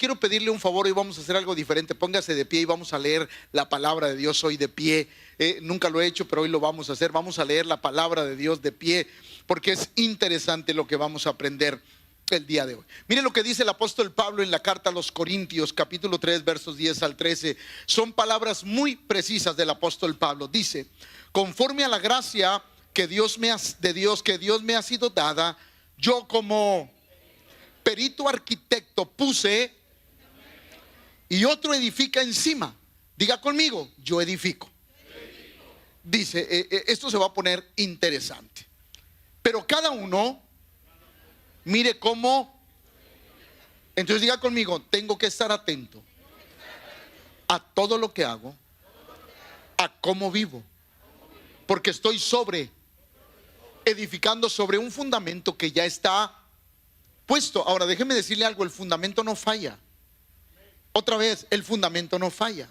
quiero pedirle un favor y vamos a hacer algo diferente. Póngase de pie y vamos a leer la palabra de Dios hoy de pie. Nunca lo he hecho, pero hoy lo vamos a hacer. Vamos a leer la palabra de Dios de pie, porque es interesante lo que vamos a aprender el día de hoy. Miren lo que dice el apóstol Pablo en la carta a los Corintios, capítulo 3, versos 10 al 13. Son palabras muy precisas del apóstol Pablo. Dice: conforme a la gracia que Dios me ha sido dada, yo como perito arquitecto puse y otro edifica encima. Diga conmigo: yo edifico. Dice, esto se va a poner interesante. Pero cada uno mire cómo. Entonces diga conmigo: tengo que estar atento a todo lo que hago, a cómo vivo, porque estoy edificando sobre un fundamento que ya está puesto. Ahora déjeme decirle algo: el fundamento no falla. Otra vez, el fundamento no falla.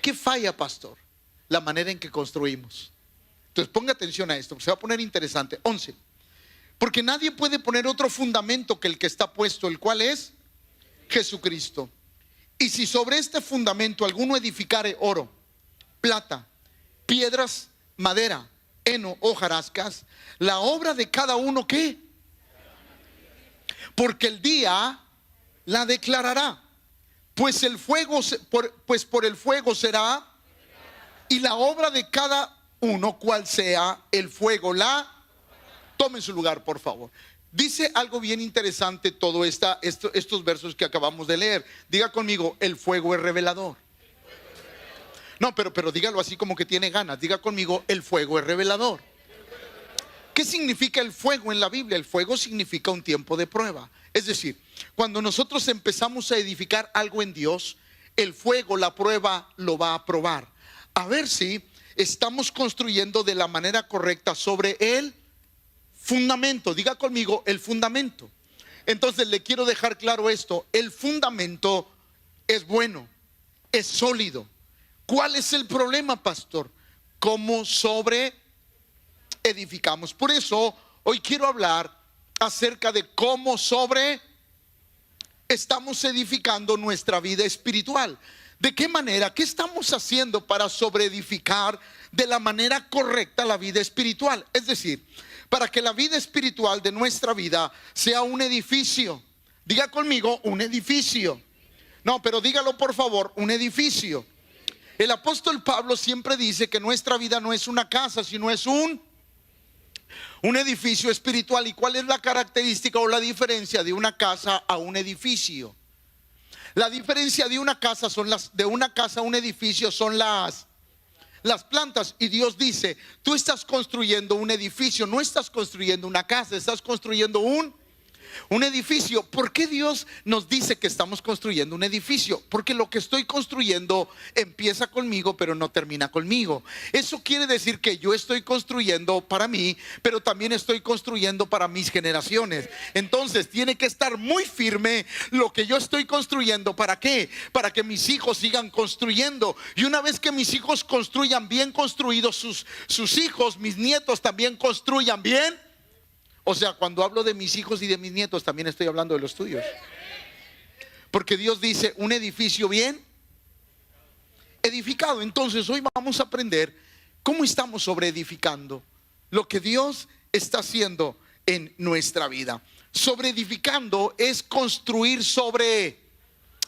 ¿Qué falla, pastor? La manera en que construimos. Entonces ponga atención a esto, se va a poner interesante. 11. Porque nadie puede poner otro fundamento que el que está puesto, el cual es Jesucristo. Y si sobre este fundamento alguno edificare oro, plata, piedras, madera, heno, hojarascas, la obra de cada uno, ¿qué? Porque el día la declarará, pues por el fuego será, y la obra de cada uno, cual sea el fuego, tome su lugar, por favor. Dice algo bien interesante todo estos versos que acabamos de leer. Diga conmigo: el fuego es revelador. No, pero dígalo así como que tiene ganas. Diga conmigo: el fuego es revelador. ¿Qué significa el fuego en la Biblia? El fuego significa un tiempo de prueba. Es decir, cuando nosotros empezamos a edificar algo en Dios, el fuego, la prueba, lo va a probar. A ver si estamos construyendo de la manera correcta sobre el fundamento. Diga conmigo: el fundamento. Entonces le quiero dejar claro esto: el fundamento es bueno, es sólido. ¿Cuál es el problema, pastor? ¿Cómo sobre edificamos? Por eso hoy quiero hablar acerca de cómo estamos edificando nuestra vida espiritual. ¿De qué manera? ¿Qué estamos haciendo para sobreedificar de la manera correcta la vida espiritual? Es decir, para que la vida espiritual de nuestra vida sea un edificio. Diga conmigo: un edificio. No, pero dígalo por favor: un edificio. El apóstol Pablo siempre dice que nuestra vida no es una casa, sino es un edificio espiritual. ¿Y cuál es la característica o la diferencia de una casa a un edificio? La diferencia de una casa a un edificio son las plantas. Y Dios dice: tú estás construyendo un edificio, no estás construyendo una casa, estás construyendo un edificio. ¿Por qué Dios nos dice que estamos construyendo un edificio? Porque lo que estoy construyendo empieza conmigo, pero no termina conmigo. Eso quiere decir que yo estoy construyendo para mí, pero también estoy construyendo para mis generaciones. Entonces tiene que estar muy firme lo que yo estoy construyendo. ¿Para qué? Para que mis hijos sigan construyendo. Y una vez que mis hijos construyan bien construidos, sus hijos, mis nietos también construyan bien. O sea, cuando hablo de mis hijos y de mis nietos, también estoy hablando de los tuyos. Porque Dios dice: un edificio bien edificado. Entonces hoy vamos a aprender cómo estamos sobreedificando lo que Dios está haciendo en nuestra vida. Sobreedificando es construir sobre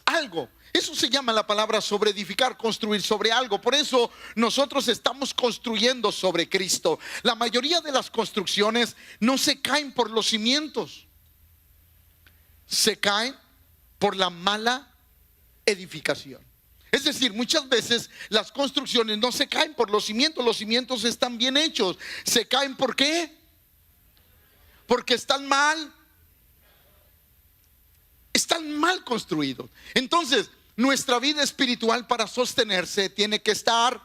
algo. Eso se llama la palabra sobreedificar, construir sobre algo. Por eso nosotros estamos construyendo sobre Cristo. La mayoría de las construcciones no se caen por los cimientos, se caen por la mala edificación. Es decir, muchas veces las construcciones no se caen por los cimientos están bien hechos. Se caen ¿por qué? Porque están mal construidos. Entonces, nuestra vida espiritual, para sostenerse, tiene que estar,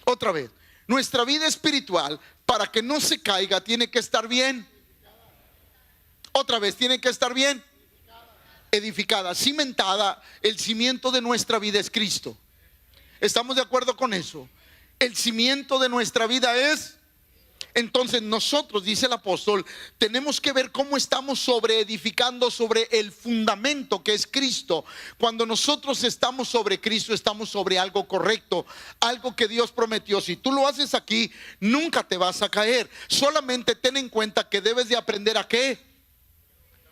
otra vez, nuestra vida espiritual, para que no se caiga, tiene que estar bien. Otra vez, tiene que estar bien edificada, cimentada. El cimiento de nuestra vida es Cristo. ¿Estamos de acuerdo con eso? El cimiento de nuestra vida es Entonces nosotros, dice el apóstol, tenemos que ver cómo estamos edificando sobre el fundamento que es Cristo. Cuando nosotros estamos sobre Cristo, estamos sobre algo correcto, algo que Dios prometió. Si tú lo haces aquí, nunca te vas a caer. Solamente ten en cuenta que debes de aprender a ¿qué?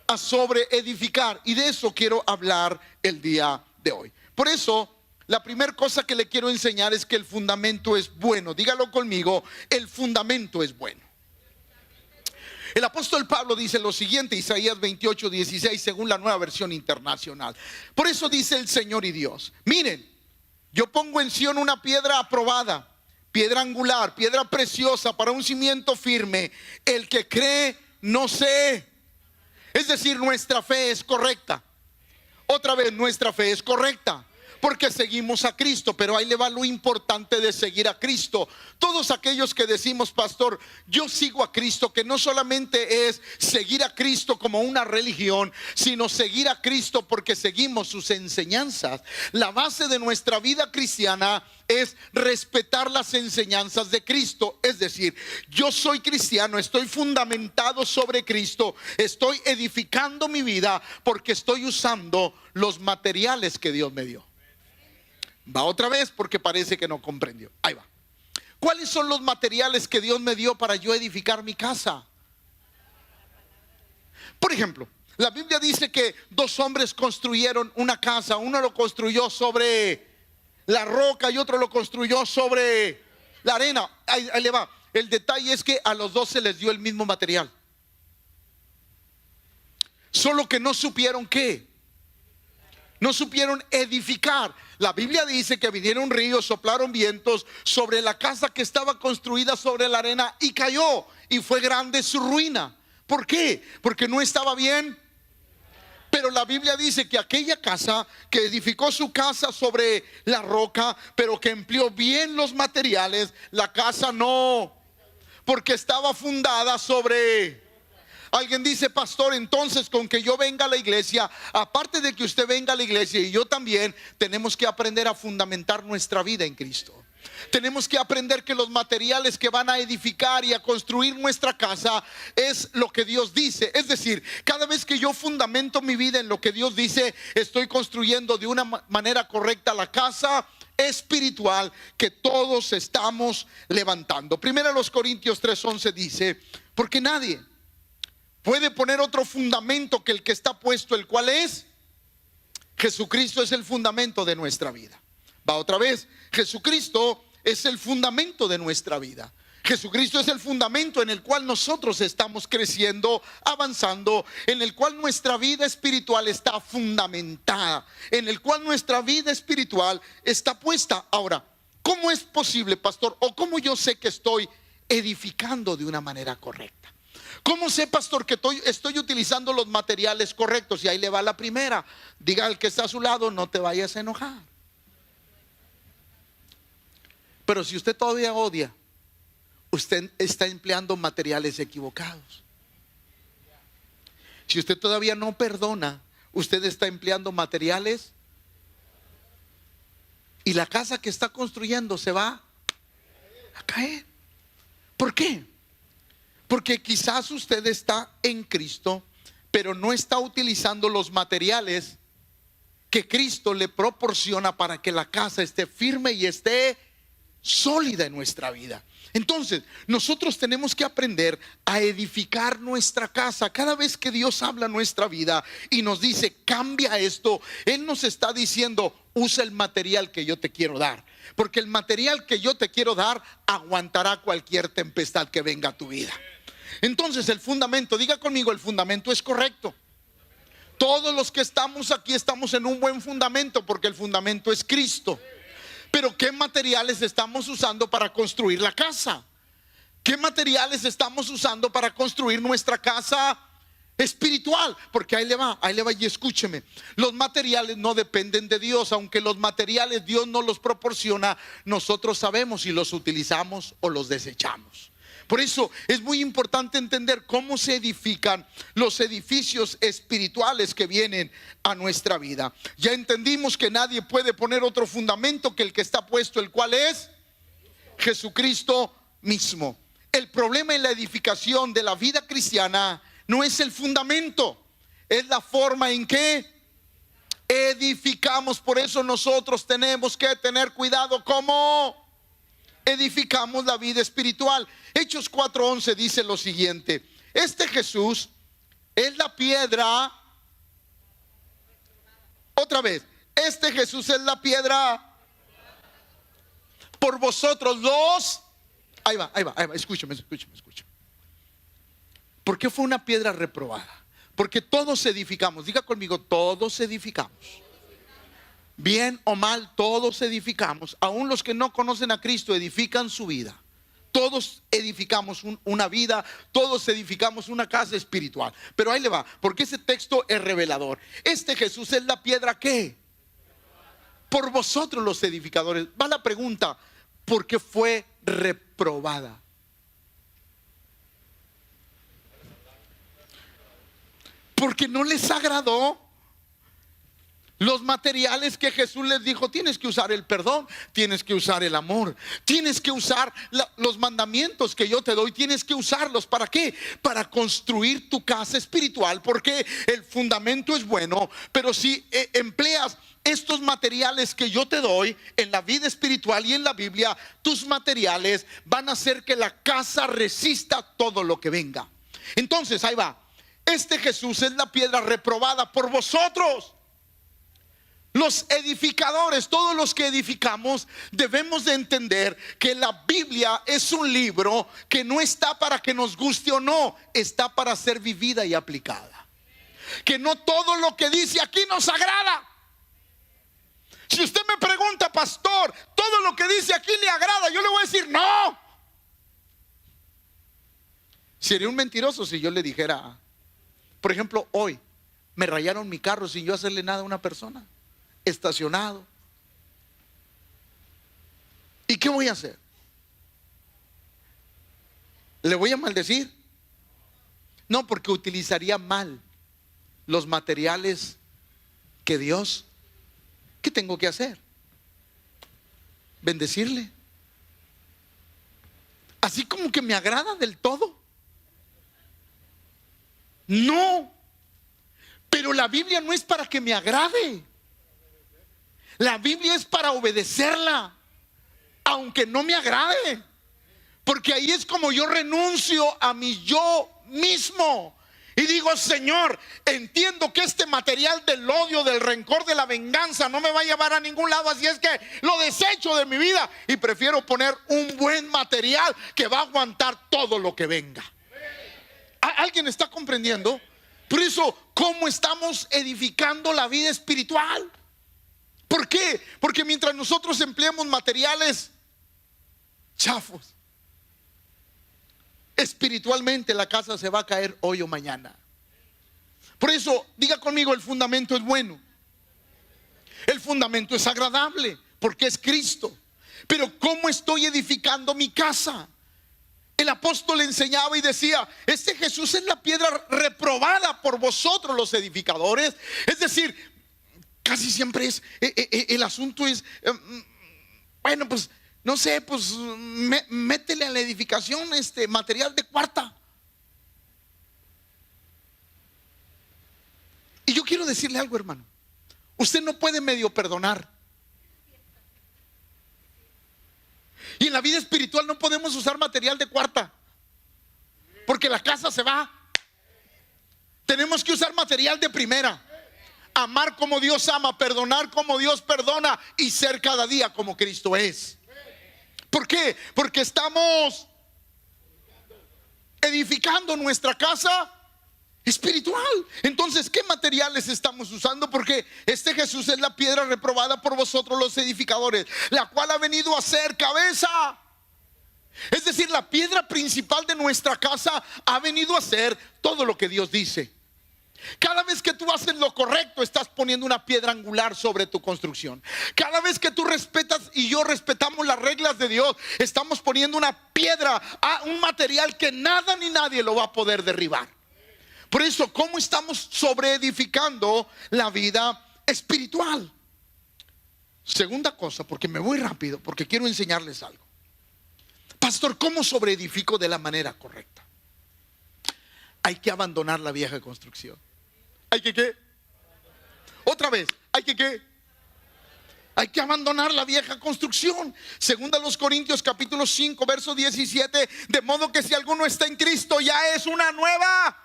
A sobre edificar. Y de eso quiero hablar el día de hoy. Por eso, la primera cosa que le quiero enseñar es que el fundamento es bueno. Dígalo conmigo, el fundamento es bueno. El apóstol Pablo dice lo siguiente, Isaías 28:16, según la Nueva Versión Internacional. Por eso dice el Señor y Dios: miren, yo pongo en Sión una piedra aprobada, piedra angular, piedra preciosa para un cimiento firme. El que cree no se... Es decir, nuestra fe es correcta. Otra vez, nuestra fe es correcta, porque seguimos a Cristo. Pero ahí le va lo importante de seguir a Cristo. Todos aquellos que decimos: pastor, yo sigo a Cristo, que no solamente es seguir a Cristo como una religión, sino seguir a Cristo porque seguimos sus enseñanzas. La base de nuestra vida cristiana es respetar las enseñanzas de Cristo. Es decir, yo soy cristiano, estoy fundamentado sobre Cristo, estoy edificando mi vida porque estoy usando los materiales que Dios me dio. Va otra vez porque parece que no comprendió. Ahí va. ¿Cuáles son los materiales que Dios me dio para yo edificar mi casa? Por ejemplo, la Biblia dice que dos hombres construyeron una casa. Uno lo construyó sobre la roca y otro lo construyó sobre la arena. Ahí le va. El detalle es que a los dos se les dio el mismo material, solo que no supieron qué. No supieron edificar. La Biblia dice que vinieron ríos, soplaron vientos sobre la casa que estaba construida sobre la arena y cayó, y fue grande su ruina. ¿Por qué? Porque no estaba bien. Pero la Biblia dice que aquella casa que edificó su casa sobre la roca, pero que empleó bien los materiales, la casa no, porque estaba fundada sobre... Alguien dice: pastor, entonces con que yo venga a la iglesia, aparte de que usted venga a la iglesia y yo también, tenemos que aprender a fundamentar nuestra vida en Cristo. Tenemos que aprender que los materiales que van a edificar y a construir nuestra casa es lo que Dios dice. Es decir, cada vez que yo fundamento mi vida en lo que Dios dice, estoy construyendo de una manera correcta la casa espiritual que todos estamos levantando. Primero los Corintios 3:11 dice: porque nadie puede poner otro fundamento que el que está puesto, el cual es Jesucristo. Es el fundamento de nuestra vida. Va otra vez. Jesucristo es el fundamento de nuestra vida. Jesucristo es el fundamento en el cual nosotros estamos creciendo, avanzando, en el cual nuestra vida espiritual está fundamentada, en el cual nuestra vida espiritual está puesta. Ahora, ¿cómo es posible, pastor? ¿O cómo yo sé que estoy edificando de una manera correcta? ¿Cómo sé, pastor, que estoy utilizando los materiales correctos? Y ahí le va la primera. Diga al que está a su lado: no te vayas a enojar. Pero si usted todavía odia, usted está empleando materiales equivocados. Si usted todavía no perdona, usted está empleando materiales, y la casa que está construyendo se va a caer. ¿Por qué? Porque quizás usted está en Cristo, pero no está utilizando los materiales que Cristo le proporciona para que la casa esté firme y esté sólida en nuestra vida. Entonces, nosotros tenemos que aprender a edificar nuestra casa. Cada vez que Dios habla en nuestra vida y nos dice: cambia esto, Él nos está diciendo: usa el material que yo te quiero dar, porque el material que yo te quiero dar aguantará cualquier tempestad que venga a tu vida. Entonces, el fundamento, diga conmigo, el fundamento es correcto. Todos los que estamos aquí estamos en un buen fundamento, porque el fundamento es Cristo. Pero ¿qué materiales estamos usando para construir la casa? ¿Qué materiales estamos usando para construir nuestra casa espiritual? Porque ahí le va y escúcheme. Los materiales no dependen de Dios. Aunque los materiales Dios nos los proporciona, nosotros sabemos si los utilizamos o los desechamos. Por eso es muy importante entender cómo se edifican los edificios espirituales que vienen a nuestra vida. Ya entendimos que nadie puede poner otro fundamento que el que está puesto, el cual es Jesucristo mismo. el problema en la edificación de la vida cristiana no es el fundamento, es la forma en que edificamos. Por eso nosotros tenemos que tener cuidado cómo edificamos la vida espiritual. Hechos 4:11 dice lo siguiente: este Jesús es la piedra. Otra vez, este Jesús es la piedra por vosotros los... Ahí va, escúchame. ¿Por qué fue una piedra reprobada? Porque todos edificamos. Diga conmigo, todos edificamos. Bien o mal, todos edificamos. Aún los que no conocen a Cristo edifican su vida. Todos edificamos una vida, todos edificamos una casa espiritual. Pero ahí le va, porque ese texto es revelador. Este Jesús es la piedra ¿qué? Por vosotros los edificadores. Va la pregunta, ¿por qué fue reprobada? Porque no les agradó los materiales que Jesús les dijo. Tienes que usar el perdón, tienes que usar el amor, tienes que usar los mandamientos que yo te doy. Tienes que usarlos. ¿Para qué? Para construir tu casa espiritual. Porque el fundamento es bueno, pero si empleas estos materiales que yo te doy en la vida espiritual y en la Biblia, tus materiales van a hacer que la casa resista todo lo que venga. Entonces ahí va. Este Jesús es la piedra reprobada por vosotros los edificadores. Todos los que edificamos debemos de entender que la Biblia es un libro que no está para que nos guste o no, está para ser vivida y aplicada. Que no todo lo que dice aquí nos agrada. Si usted me pregunta, pastor, todo lo que dice aquí le agrada, yo le voy a decir no. Sería un mentiroso si yo le dijera, por ejemplo, hoy me rayaron mi carro sin yo hacerle nada a una persona, estacionado. ¿Y qué voy a hacer? ¿Le voy a maldecir? No, porque utilizaría mal los materiales que Dios. ¿Qué tengo que hacer? Bendecirle. Así como que me agrada del todo. No. Pero la Biblia no es para que me agrade. La Biblia es para obedecerla, aunque no me agrade. Porque ahí es como yo renuncio a mi yo mismo y digo, Señor, entiendo que este material del odio, del rencor, de la venganza no me va a llevar a ningún lado, así es que lo desecho de mi vida y prefiero poner un buen material que va a aguantar todo lo que venga. ¿Alguien está comprendiendo? Por eso, ¿cómo estamos edificando la vida espiritual? ¿Por qué? Porque mientras nosotros empleemos materiales chafos, espiritualmente la casa se va a caer hoy o mañana. Por eso, diga conmigo, el fundamento es bueno. El fundamento es agradable porque es Cristo. Pero ¿cómo estoy edificando mi casa? El apóstol enseñaba y decía, este Jesús es la piedra reprobada por vosotros los edificadores. Es decir, casi siempre es el asunto es bueno, pues no sé, pues métele a la edificación material de cuarta. Y yo quiero decirle algo, hermano. Usted no puede medio perdonar. Y en la vida espiritual no podemos usar material de cuarta, porque la casa se va. Tenemos que usar material de primera. Amar como Dios ama, perdonar como Dios perdona y ser cada día como Cristo es. ¿Por qué? Porque estamos edificando nuestra casa espiritual. Entonces, ¿qué materiales estamos usando? Porque este Jesús es la piedra reprobada por vosotros los edificadores, la cual ha venido a ser cabeza. Es decir, la piedra principal de nuestra casa ha venido a ser todo lo que Dios dice. Cada vez que tú haces lo correcto, estás poniendo una piedra angular sobre tu construcción. Cada vez que tú respetas y yo respetamos las reglas de Dios, estamos poniendo una piedra, un material que nada ni nadie lo va a poder derribar. Por eso, ¿cómo estamos sobreedificando la vida espiritual? Segunda cosa, porque me voy rápido, porque quiero enseñarles algo. Pastor, ¿cómo sobreedifico de la manera correcta? Hay que abandonar la vieja construcción. ¿Hay que qué? Otra vez, ¿hay que qué? Hay que abandonar la vieja construcción. Segunda a los Corintios capítulo 5 verso 17. De modo que si alguno está en Cristo, ya es una nueva.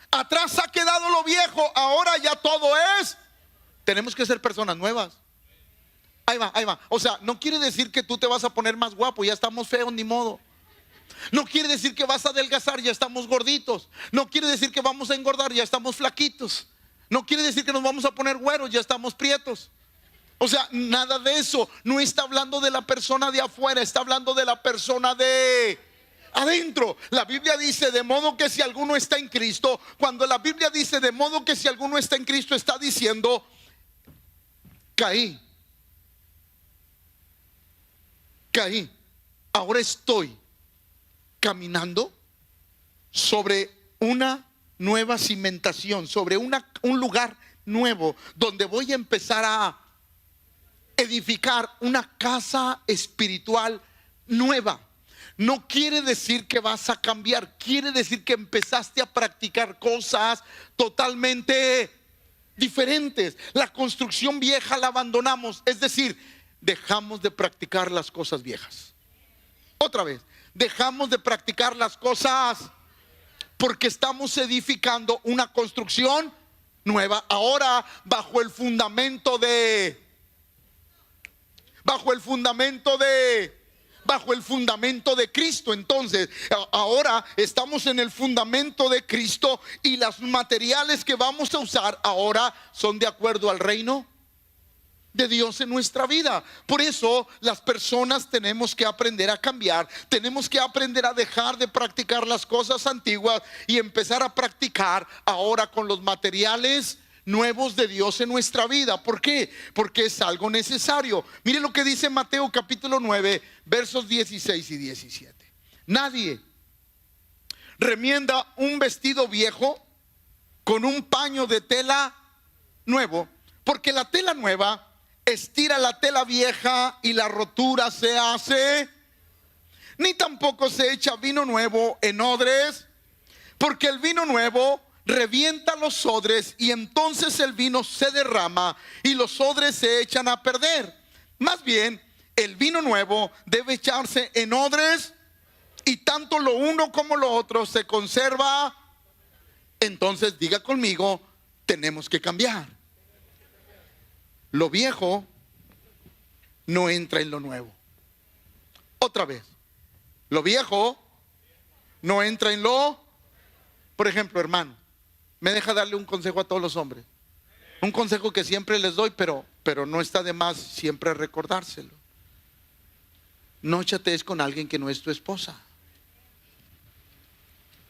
Atrás ha quedado lo viejo, ahora ya todo es. Tenemos que ser personas nuevas. Ahí va, ahí va. O sea, no quiere decir que tú te vas a poner más guapo, ya estamos feos, ni modo. No quiere decir que vas a adelgazar, ya estamos gorditos. No quiere decir que vamos a engordar, ya estamos flaquitos. No quiere decir que nos vamos a poner güeros, ya estamos prietos. O sea, nada de eso. No está hablando de la persona de afuera, está hablando de la persona de adentro. La Biblia dice, de modo que si alguno está en Cristo. Cuando la Biblia dice, de modo que si alguno está en Cristo, está diciendo, caí, ahora estoy caminando sobre una nueva cimentación, sobre un lugar nuevo, donde voy a empezar a edificar una casa espiritual nueva. No quiere decir que vas a cambiar, quiere decir que empezaste a practicar cosas totalmente diferentes. La construcción vieja la abandonamos, es decir, dejamos de practicar las cosas viejas. Otra vez, dejamos de practicar las cosas porque estamos edificando una construcción nueva. Ahora bajo el fundamento de Cristo. Entonces ahora estamos en el fundamento de Cristo, y los materiales que vamos a usar ahora son de acuerdo al reino de Dios en nuestra vida. Por eso las personas tenemos que aprender a cambiar, tenemos que aprender a dejar de practicar las cosas antiguas y empezar a practicar ahora con los materiales nuevos de Dios en nuestra vida. ¿Por qué? Porque es algo necesario. Mire lo que dice Mateo capítulo 9 versos 16 y 17. Nadie remienda un vestido viejo con un paño de tela nuevo, porque la tela nueva estira la tela vieja y la rotura se hace. Ni tampoco se echa vino nuevo en odres, porque el vino nuevo revienta los odres, y entonces el vino se derrama y los odres se echan a perder. Más bien, el vino nuevo debe echarse en odres, y tanto lo uno como lo otro se conserva. Entonces diga conmigo, tenemos que cambiar. Lo viejo no entra en lo nuevo. Otra vez, lo viejo no entra en lo. Por ejemplo, hermano, me deja darle un consejo a todos los hombres. Un consejo que siempre les doy, pero no está de más siempre recordárselo. No chatees con alguien que no es tu esposa.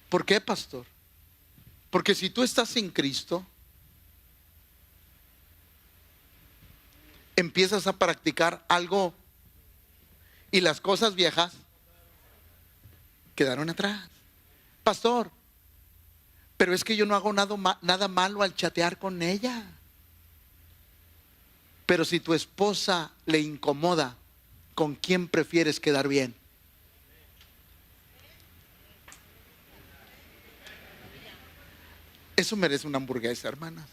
¿Por qué, pastor? Porque si tú estás en Cristo, empiezas a practicar algo y las cosas viejas quedaron atrás. Pastor, pero es que yo no hago nada malo al chatear con ella. Pero si tu esposa le incomoda, ¿con quién prefieres quedar bien? Eso merece una hamburguesa, hermanas.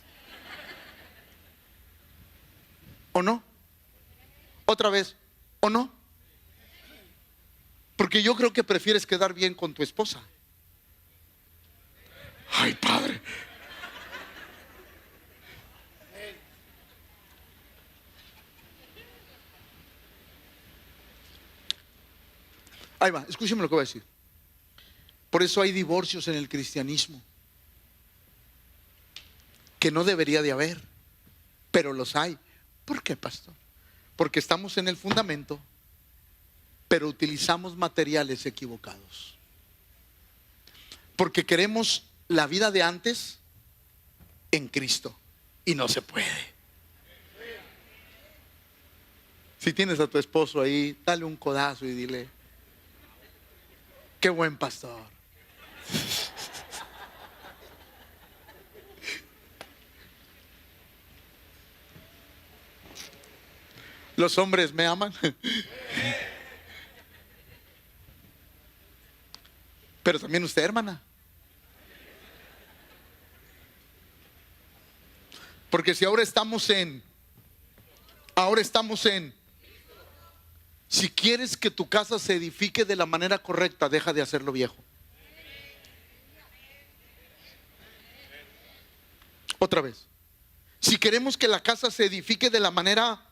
¿O no? Otra vez, ¿o no? Porque yo creo que prefieres quedar bien con tu esposa. Ay, padre. Ahí va, escúcheme lo que voy a decir. Por eso hay divorcios en el cristianismo, que no debería de haber, pero los hay. ¿Por qué, pastor? Porque estamos en el fundamento, pero utilizamos materiales equivocados. Porque queremos la vida de antes en Cristo, y no se puede. Si tienes a tu esposo ahí, dale un codazo y dile: qué buen pastor. ¿Los hombres me aman? Pero también usted, hermana. Porque si ahora estamos en, si quieres que tu casa se edifique de la manera correcta, deja de hacerlo viejo. Otra vez. Si queremos que la casa se edifique de la manera,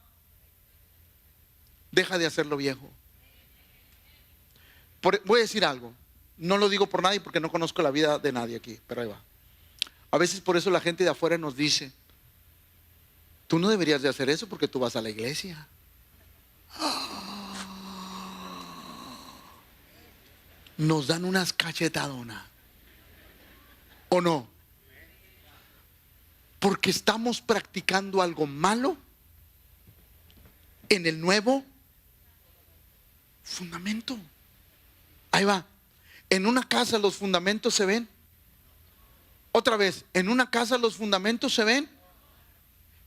deja de hacerlo viejo. Voy a decir algo. No lo digo por nadie porque no conozco la vida de nadie aquí, pero ahí va. A veces por eso la gente de afuera nos dice: tú no deberías de hacer eso porque tú vas a la iglesia. Nos dan unas cachetadonas, ¿o no? Porque estamos practicando algo malo en el nuevo fundamento. Ahí va. En una casa los fundamentos se ven. Otra vez, en una casa los fundamentos se ven.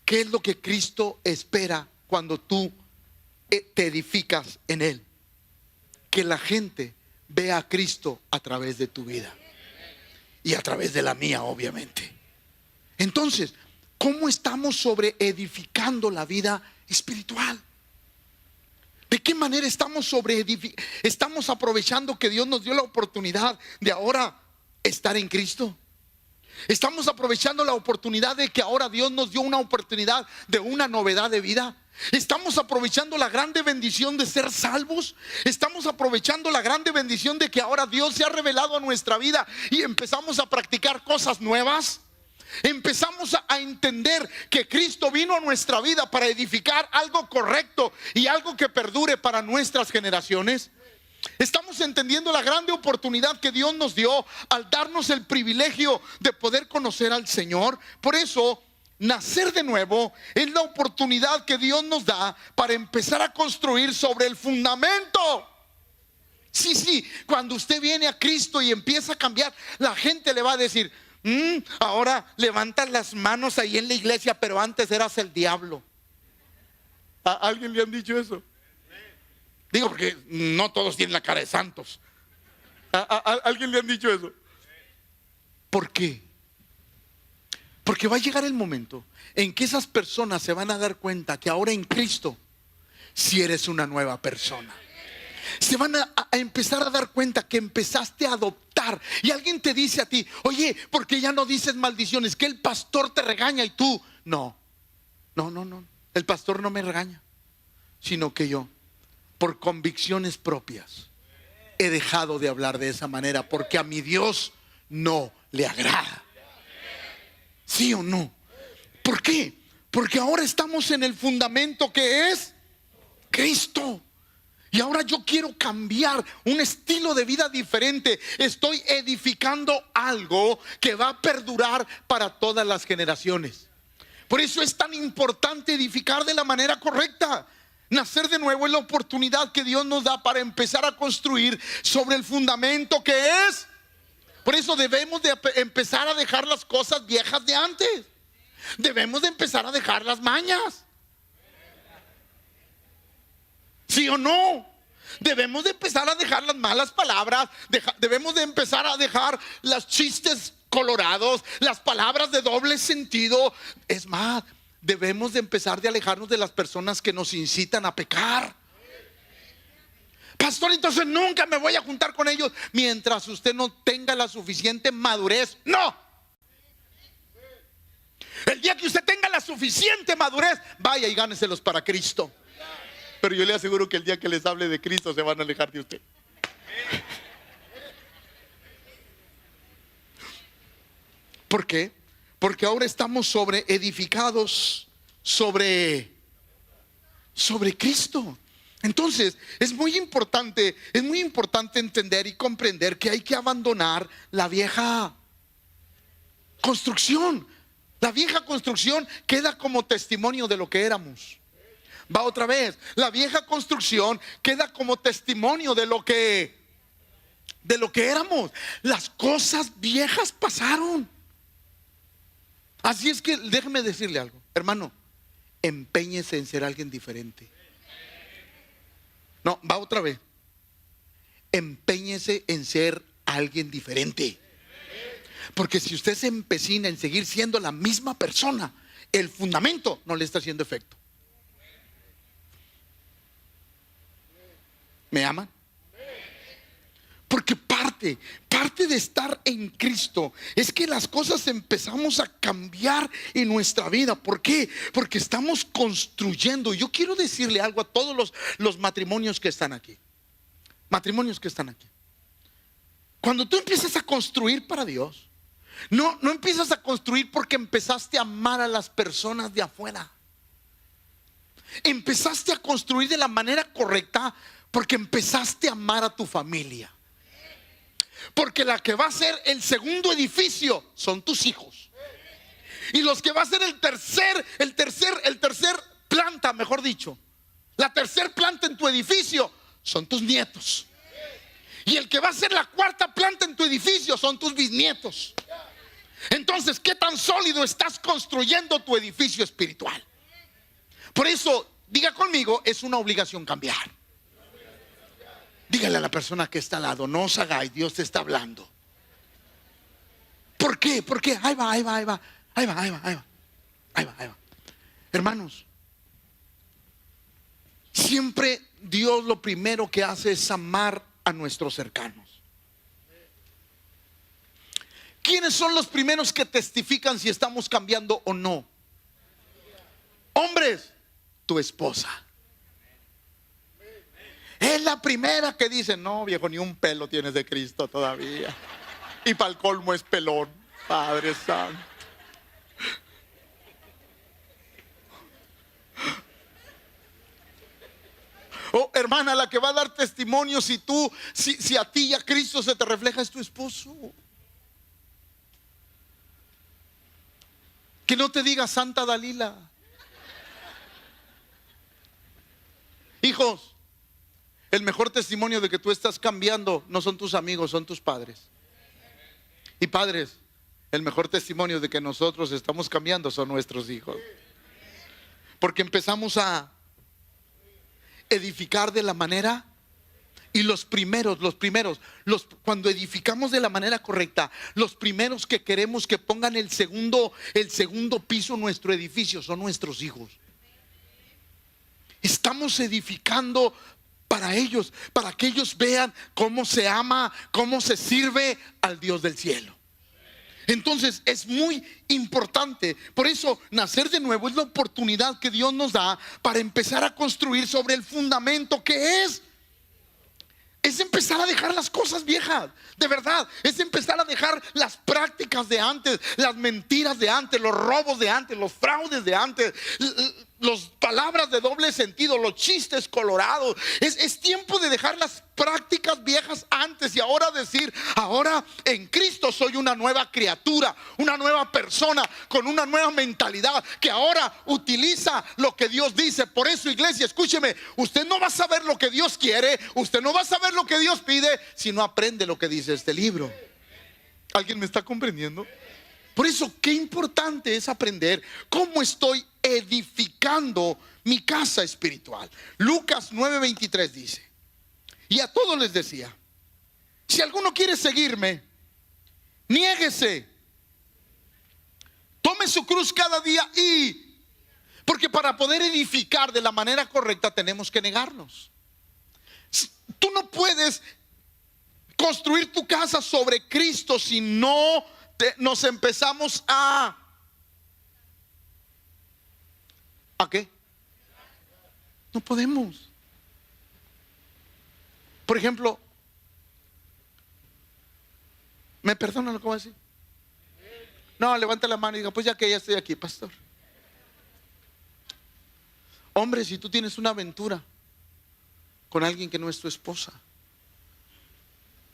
¿Qué es lo que Cristo espera cuando tú te edificas en Él? Que la gente vea a Cristo a través de tu vida y a través de la mía, obviamente. Entonces, ¿cómo estamos sobre edificando la vida espiritual? ¿De qué manera estamos estamos aprovechando que Dios nos dio la oportunidad de ahora estar en Cristo? Estamos aprovechando la oportunidad de que ahora Dios nos dio una oportunidad de una novedad de vida. Estamos aprovechando la grande bendición de ser salvos. Estamos aprovechando la grande bendición de que ahora Dios se ha revelado a nuestra vida y empezamos a practicar cosas nuevas. Empezamos a entender que Cristo vino a nuestra vida para edificar algo correcto y algo que perdure para nuestras generaciones. Estamos entendiendo la grande oportunidad que Dios nos dio al darnos el privilegio de poder conocer al Señor. Por eso, nacer de nuevo es la oportunidad que Dios nos da para empezar a construir sobre el fundamento. Sí, cuando usted viene a Cristo y empieza a cambiar, la gente le va a decir: ahora levantas las manos ahí en la iglesia, pero antes eras el diablo. ¿A alguien le han dicho eso? Digo, porque no todos tienen la cara de santos. ¿A alguien le han dicho eso? ¿Por qué? Porque va a llegar el momento en que esas personas se van a dar cuenta que ahora en Cristo, si eres una nueva persona, se van a empezar a dar cuenta que empezaste a adoptar. Y alguien te dice a ti: oye, ¿por qué ya no dices maldiciones? Que el pastor te regaña y tú. No, el pastor no me regaña, sino que yo, por convicciones propias, he dejado de hablar de esa manera, porque a mi Dios no le agrada. ¿Sí o no? ¿Por qué? Porque ahora estamos en el fundamento que es Cristo. Y ahora yo quiero cambiar un estilo de vida diferente. Estoy edificando algo que va a perdurar para todas las generaciones. Por eso es tan importante edificar de la manera correcta. Nacer de nuevo es la oportunidad que Dios nos da para empezar a construir sobre el fundamento que es. Por eso debemos de empezar a dejar las cosas viejas de antes. Debemos de empezar a dejar las mañas. ¿Sí o no? Debemos de empezar a dejar las malas palabras. Debemos de empezar a dejar los chistes colorados, las palabras de doble sentido. Es más, debemos de empezar de alejarnos de las personas que nos incitan a pecar. Pastor, entonces nunca me voy a juntar con ellos mientras usted no tenga la suficiente madurez. No. El día que usted tenga la suficiente madurez, vaya y gáneselos para Cristo. Pero yo le aseguro que el día que les hable de Cristo se van a alejar de usted. ¿Por qué? Porque ahora estamos edificados sobre Cristo. Entonces es muy importante entender y comprender que hay que abandonar la vieja construcción. La vieja construcción queda como testimonio de lo que éramos. Va otra vez. La vieja construcción queda como testimonio de lo que éramos. Las cosas viejas pasaron. Así es que déjeme decirle algo, hermano, empeñese en ser alguien diferente. No, va otra vez. Empeñese en ser a alguien diferente. Porque si usted se empecina en seguir siendo la misma persona, el fundamento no le está haciendo efecto. ¿Me aman? Porque parte de estar en Cristo es que las cosas empezamos a cambiar en nuestra vida. ¿Por qué? Porque estamos construyendo. Yo quiero decirle algo a todos los matrimonios que están aquí. Matrimonios que están aquí. Cuando tú empiezas a construir para Dios, no empiezas a construir porque empezaste a amar a las personas de afuera. Empezaste a construir de la manera correcta porque empezaste a amar a tu familia. Porque la que va a ser el segundo edificio son tus hijos. Y los que va a ser el tercer planta, mejor dicho, la tercer planta en tu edificio son tus nietos. Y el que va a ser la cuarta planta en tu edificio son tus bisnietos. Entonces, ¿qué tan sólido estás construyendo tu edificio espiritual? Por eso, diga conmigo, es una obligación cambiar. Dígale a la persona que está al lado, no os hagáis, Dios te está hablando. ¿Por qué? Porque ahí va. Hermanos, siempre Dios lo primero que hace es amar a nuestros cercanos. ¿Quiénes son los primeros que testifican si estamos cambiando o no? Hombres, tu esposa. Es la primera que dice, no viejo, ni un pelo tienes de Cristo todavía. Y para el colmo es pelón, Padre Santo. Oh, hermana, la que va a dar testimonio si a ti y a Cristo se te refleja es tu esposo. Que no te diga Santa Dalila. Hijos, el mejor testimonio de que tú estás cambiando no son tus amigos, son tus padres. Y padres, el mejor testimonio de que nosotros estamos cambiando son nuestros hijos. Porque empezamos a edificar de la manera, y cuando edificamos de la manera correcta, los primeros que queremos que pongan el segundo piso en nuestro edificio son nuestros hijos. Estamos edificando para ellos, para que ellos vean cómo se ama, cómo se sirve al Dios del cielo. Entonces es muy importante. Por eso nacer de nuevo es la oportunidad que Dios nos da para empezar a construir sobre el fundamento que es empezar a dejar las cosas viejas. De verdad, es empezar a dejar las prácticas de antes, las mentiras de antes, los robos de antes, los fraudes de antes, las palabras de doble sentido, los chistes colorados. Es tiempo de dejar las prácticas viejas antes y ahora decir, ahora en Cristo soy una nueva criatura, una nueva persona con una nueva mentalidad que ahora utiliza lo que Dios dice. Por eso, iglesia, escúcheme, usted no va a saber lo que Dios quiere, usted no va a saber lo que Dios pide si no aprende lo que dice este libro. ¿Alguien me está comprendiendo? Por eso, qué importante es aprender cómo estoy edificando mi casa espiritual. Lucas 9:23 dice, y a todos les decía, si alguno quiere seguirme, niéguese, tome su cruz cada día porque para poder edificar de la manera correcta tenemos que negarnos. Tú no puedes construir tu casa sobre Cristo si no nos empezamos ¿a qué? No podemos. Por ejemplo, ¿me perdonan lo que voy a decir? No, levanta la mano y diga, pues ya que ya estoy aquí, pastor. Hombre, si tú tienes una aventura con alguien que no es tu esposa,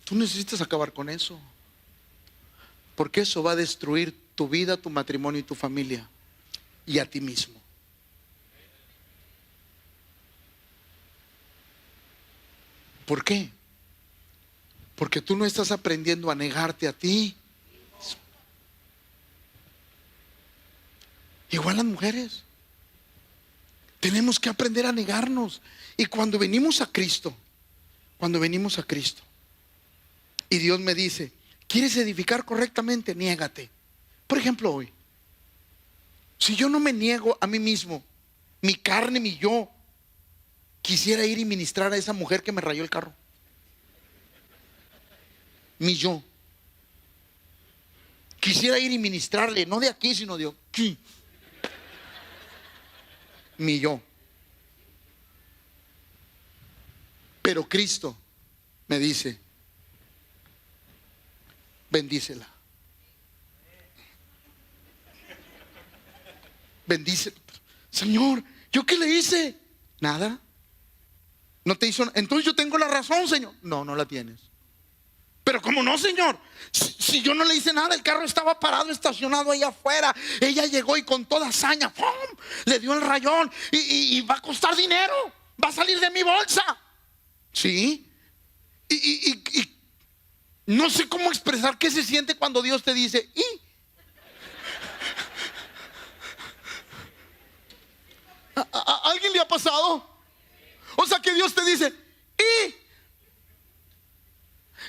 tú necesitas acabar con eso. Porque eso va a destruir tu vida, tu matrimonio y tu familia. Y a ti mismo. ¿Por qué? Porque tú no estás aprendiendo a negarte a ti. Igual las mujeres. Tenemos que aprender a negarnos. Y cuando venimos a Cristo, Y Dios me dice, ¿quieres edificar correctamente? Niégate. Por ejemplo, hoy, si yo no me niego a mí mismo, mi carne, mi yo, quisiera ir y ministrar a esa mujer que me rayó el carro. Mi yo. Quisiera ir y ministrarle, no de aquí, sino de aquí. Mi yo. Pero Cristo me dice, bendícela. Bendícela. Señor, ¿yo qué le hice? Nada. No te hizo. Entonces yo tengo la razón, Señor. No, no la tienes. Pero ¿cómo no, Señor? Si yo no le hice nada, el carro estaba parado, estacionado ahí afuera. Ella llegó y con toda hazaña, ¡pum!, le dio el rayón. Y va a costar dinero. Va a salir de mi bolsa. Sí. Y no sé cómo expresar qué se siente cuando Dios te dice, ¿A alguien le ha pasado? O sea que Dios te dice,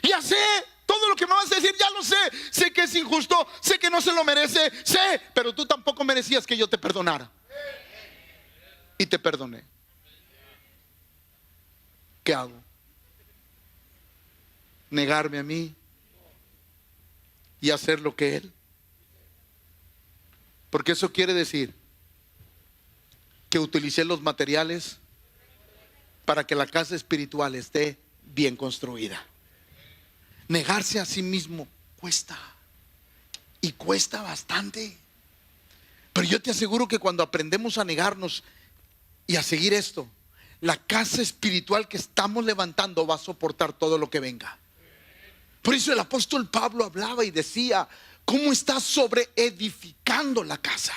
ya sé, todo lo que me vas a decir ya lo sé. Sé que es injusto, sé que no se lo merece, sé, pero tú tampoco merecías que yo te perdonara. Y te perdoné. ¿Qué hago? ¿Negarme a mí y hacer lo que Él? Porque eso quiere decir que utilicé los materiales para que la casa espiritual esté bien construida. Negarse a sí mismo cuesta, y cuesta bastante. Pero yo te aseguro que cuando aprendemos a negarnos y a seguir esto, la casa espiritual que estamos levantando va a soportar todo lo que venga. Por eso el apóstol Pablo hablaba y decía, ¿cómo estás sobreedificando la casa?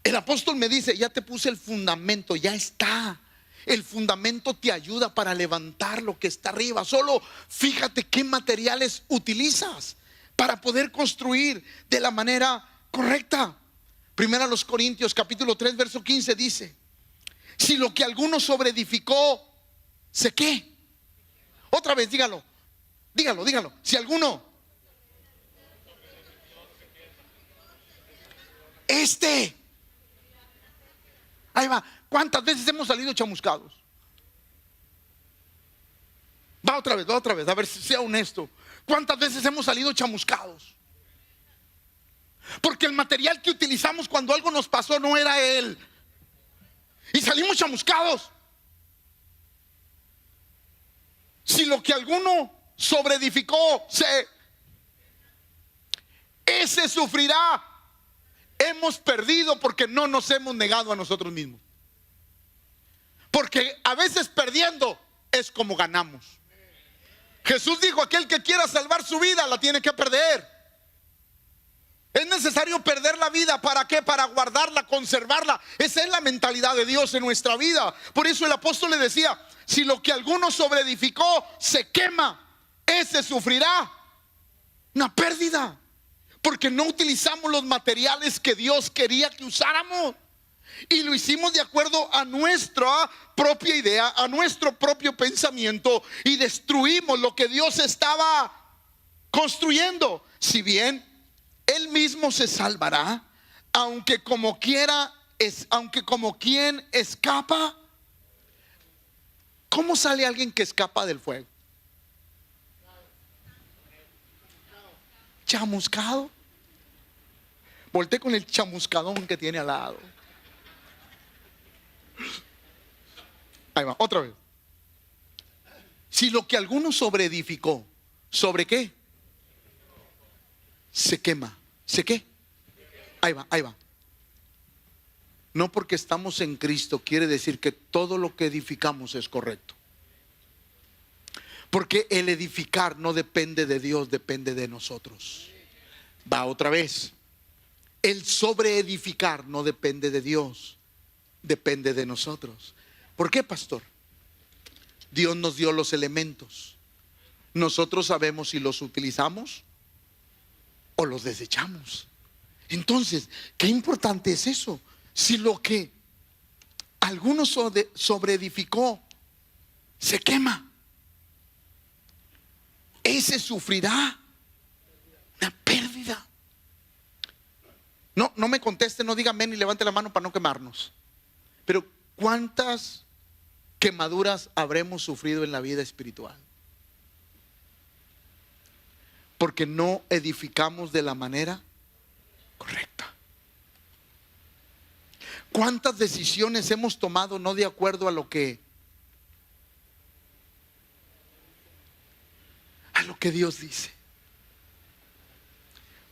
El apóstol me dice, ya te puse el fundamento, ya está. El fundamento te ayuda para levantar lo que está arriba. Solo fíjate qué materiales utilizas para poder construir de la manera correcta. Primera a los Corintios capítulo 3 verso 15 dice, si lo que alguno sobreedificó, ¿se qué? Otra vez, dígalo. Si alguno, ahí va. ¿Cuántas veces hemos salido chamuscados? Va otra vez, a ver si sea honesto. ¿Cuántas veces hemos salido chamuscados? Porque el material que utilizamos cuando algo nos pasó no era él. Y salimos chamuscados. Si lo que alguno sobreedificó, ese sufrirá. Hemos perdido porque no nos hemos negado a nosotros mismos. Porque a veces perdiendo es como ganamos. Jesús dijo, aquel que quiera salvar su vida la tiene que perder. Es necesario perder la vida. ¿Para qué? Para guardarla, conservarla. Esa es la mentalidad de Dios en nuestra vida. Por eso el apóstol le decía, si lo que alguno sobreedificó se quema, ese sufrirá una pérdida. Porque no utilizamos los materiales que Dios quería que usáramos. Y lo hicimos de acuerdo a nuestra propia idea, a nuestro propio pensamiento, y destruimos lo que Dios estaba construyendo. Si bien Él mismo se salvará, aunque como quien escapa. ¿Cómo sale alguien que escapa del fuego? Chamuscado. Volté con el chamuscadón que tiene al lado. Ahí va, otra vez. Si lo que alguno sobreedificó, ¿sobre qué? Se quema. ¿Se qué? Ahí va. No porque estamos en Cristo quiere decir que todo lo que edificamos es correcto. Porque el edificar no depende de Dios, depende de nosotros. Va otra vez. El sobreedificar no depende de Dios, depende de nosotros. ¿Por qué, pastor? Dios nos dio los elementos. Nosotros sabemos si los utilizamos o los desechamos. Entonces, qué importante es eso. Si lo que alguno sobreedificó se quema, ese sufrirá una pérdida. No me conteste, no diga amén y levante la mano para no quemarnos. Pero ¿cuántas quemaduras habremos sufrido en la vida espiritual? Porque no edificamos de la manera correcta. ¿Cuántas decisiones hemos tomado no de acuerdo a lo que Dios dice?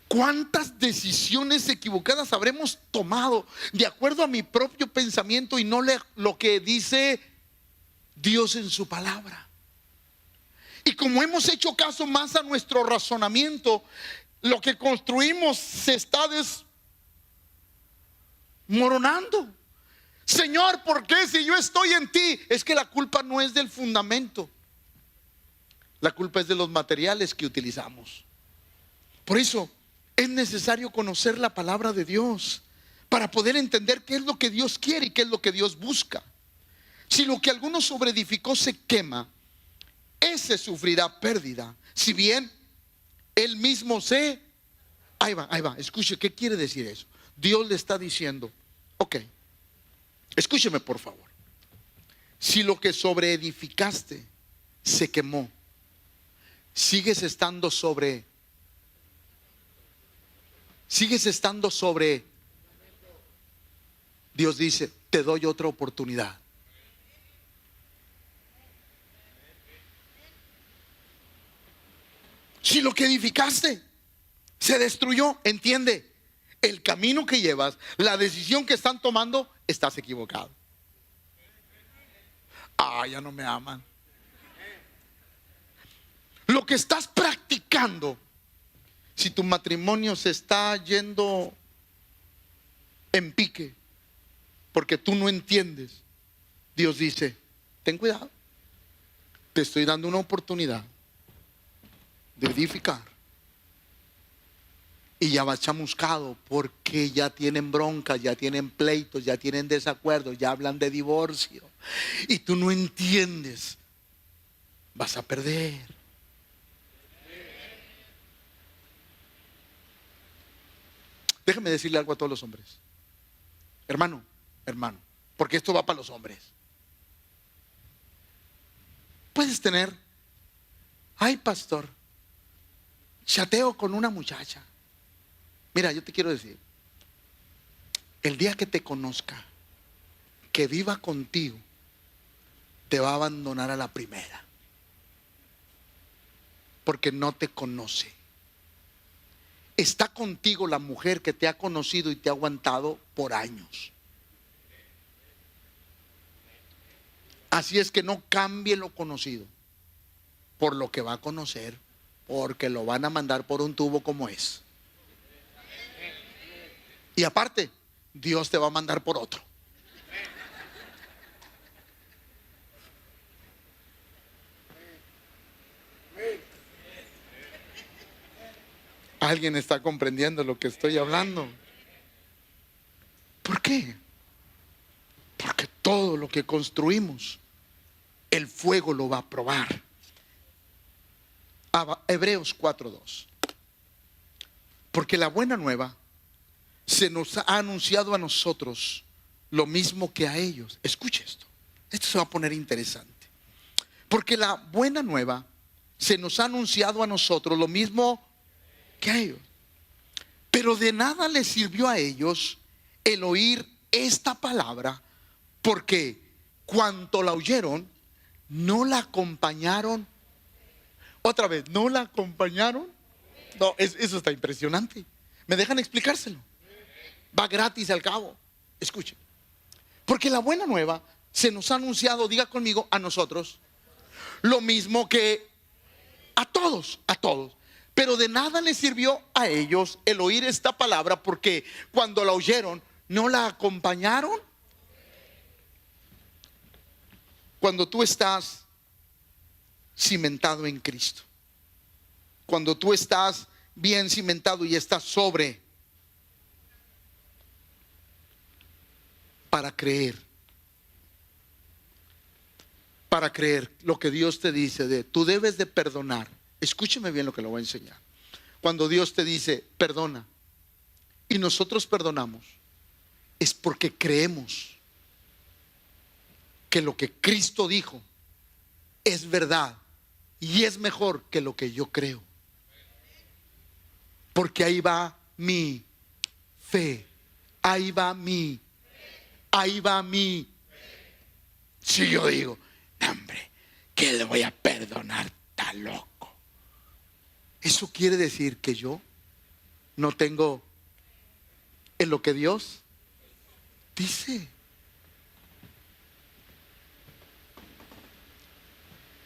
¿Cuántas decisiones equivocadas habremos tomado de acuerdo a mi propio pensamiento y no lo que dice Dios en su palabra? Y como hemos hecho caso más a nuestro razonamiento, lo que construimos se está desmoronando. Señor, ¿por qué si yo estoy en ti? Es que la culpa no es del fundamento. La culpa es de los materiales que utilizamos. Por eso es necesario conocer la palabra de Dios para poder entender qué es lo que Dios quiere y qué es lo que Dios busca. Si lo que alguno sobreedificó se quema, ese sufrirá pérdida. Si bien él mismo ahí va, escuche, ¿qué quiere decir eso? Dios le está diciendo, ok, escúcheme por favor. Si lo que sobreedificaste se quemó, sigues estando sobre. Dios dice, te doy otra oportunidad. Si lo que edificaste se destruyó, entiende, el camino que llevas, la decisión que están tomando, estás equivocado. Ya no me aman. Lo que estás practicando, si tu matrimonio se está yendo en pique porque tú no entiendes, Dios dice, ten cuidado, te estoy dando una oportunidad de edificar. Y ya vas chamuscado porque ya tienen broncas, ya tienen pleitos, ya tienen desacuerdos, ya hablan de divorcio y tú no entiendes, vas a perder. Déjame decirle algo a todos los hombres. Hermano, porque esto va para los hombres. Puedes tener, ay pastor, chateo con una muchacha. Mira, yo te quiero decir, el día que te conozca, que viva contigo, te va a abandonar a la primera. Porque no te conoce. Está contigo la mujer que te ha conocido y te ha aguantado por años. Así es que no cambie lo conocido por lo que va a conocer, porque lo van a mandar por un tubo como es. Y aparte, Dios te va a mandar por otro. ¿Alguien está comprendiendo lo que estoy hablando? ¿Por qué? Porque todo lo que construimos, el fuego lo va a probar. Hebreos 4:2. Porque la buena nueva se nos ha anunciado a nosotros lo mismo que a ellos. Escuche esto. Esto se va a poner interesante. Porque la buena nueva se nos ha anunciado a nosotros lo mismo que a ellos. Pero de nada les sirvió a ellos el oír esta palabra, porque cuanto la oyeron, no la acompañaron. Otra vez, ¿no la acompañaron? No, eso está impresionante. ¿Me dejan explicárselo? Va gratis al cabo. Escuchen. Porque la buena nueva se nos ha anunciado, diga conmigo, a nosotros, lo mismo que a todos. Pero de nada les sirvió a ellos el oír esta palabra, porque cuando la oyeron, no la acompañaron. Cuando tú estás cimentado en Cristo, cuando tú estás bien cimentado y estás sobre, para creer lo que Dios te dice tú debes de perdonar Escúcheme bien lo que le voy a enseñar. Cuando Dios te dice, perdona, y nosotros perdonamos, es porque creemos que lo que Cristo dijo es verdad y es mejor que lo que yo creo. Porque ahí va mi fe. Ahí va mi. Si yo digo, hombre, ¿qué le voy a perdonar? Está loco. Eso quiere decir que yo no tengo en lo que Dios dice.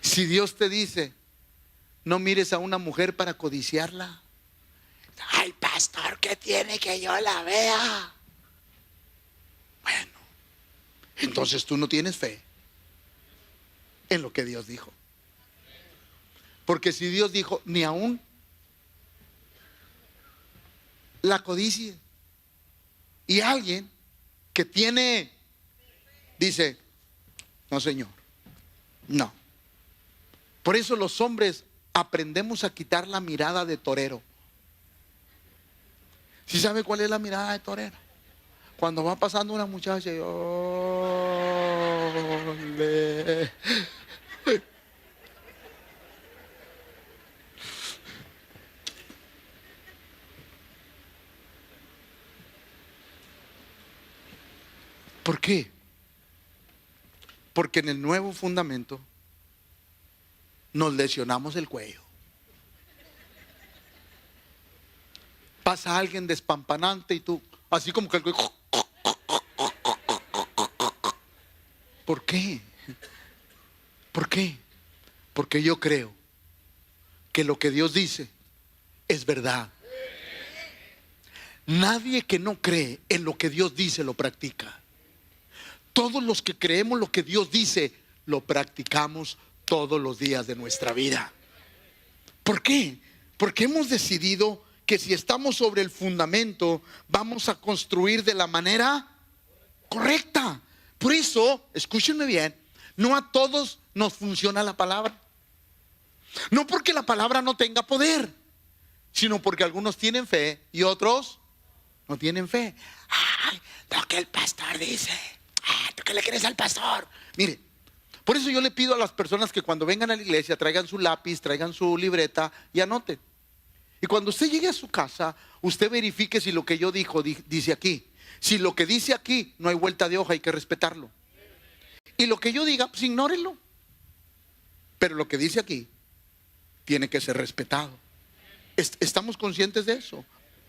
Si Dios te dice, no mires a una mujer para codiciarla. Ay, pastor, ¿qué tiene que yo la vea? Bueno, entonces tú no tienes fe en lo que Dios dijo. Porque si Dios dijo, ni aún la codicie, y alguien que tiene, dice, no, Señor, no. Por eso los hombres aprendemos a quitar la mirada de torero. ¿Sí sabe cuál es la mirada de torero? Cuando va pasando una muchacha y ¡ole! ¿Por qué? Porque en el nuevo fundamento nos lesionamos el cuello. Pasa alguien despampanante y tú, así como que el cuello. ¿Por qué? ¿Por qué? Porque yo creo que lo que Dios dice es verdad. Nadie que no cree en lo que Dios dice lo practica. Todos los que creemos lo que Dios dice lo practicamos todos los días de nuestra vida. ¿Por qué? Porque hemos decidido que si estamos sobre el fundamento vamos a construir de la manera correcta. Por eso, escúchenme bien, no a todos nos funciona la palabra. No porque la palabra no tenga poder, sino porque algunos tienen fe y otros no tienen fe. Ay, lo que el pastor dice. Ay, ¿tú qué le crees al pastor? Mire, por eso yo le pido a las personas que cuando vengan a la iglesia traigan su lápiz, traigan su libreta y anoten. Y cuando usted llegue a su casa, usted verifique si lo que yo dice aquí. Si lo que dice aquí no hay vuelta de hoja, hay que respetarlo. Y lo que yo diga, pues ignórenlo. Pero lo que dice aquí tiene que ser respetado. ¿Estamos conscientes de eso?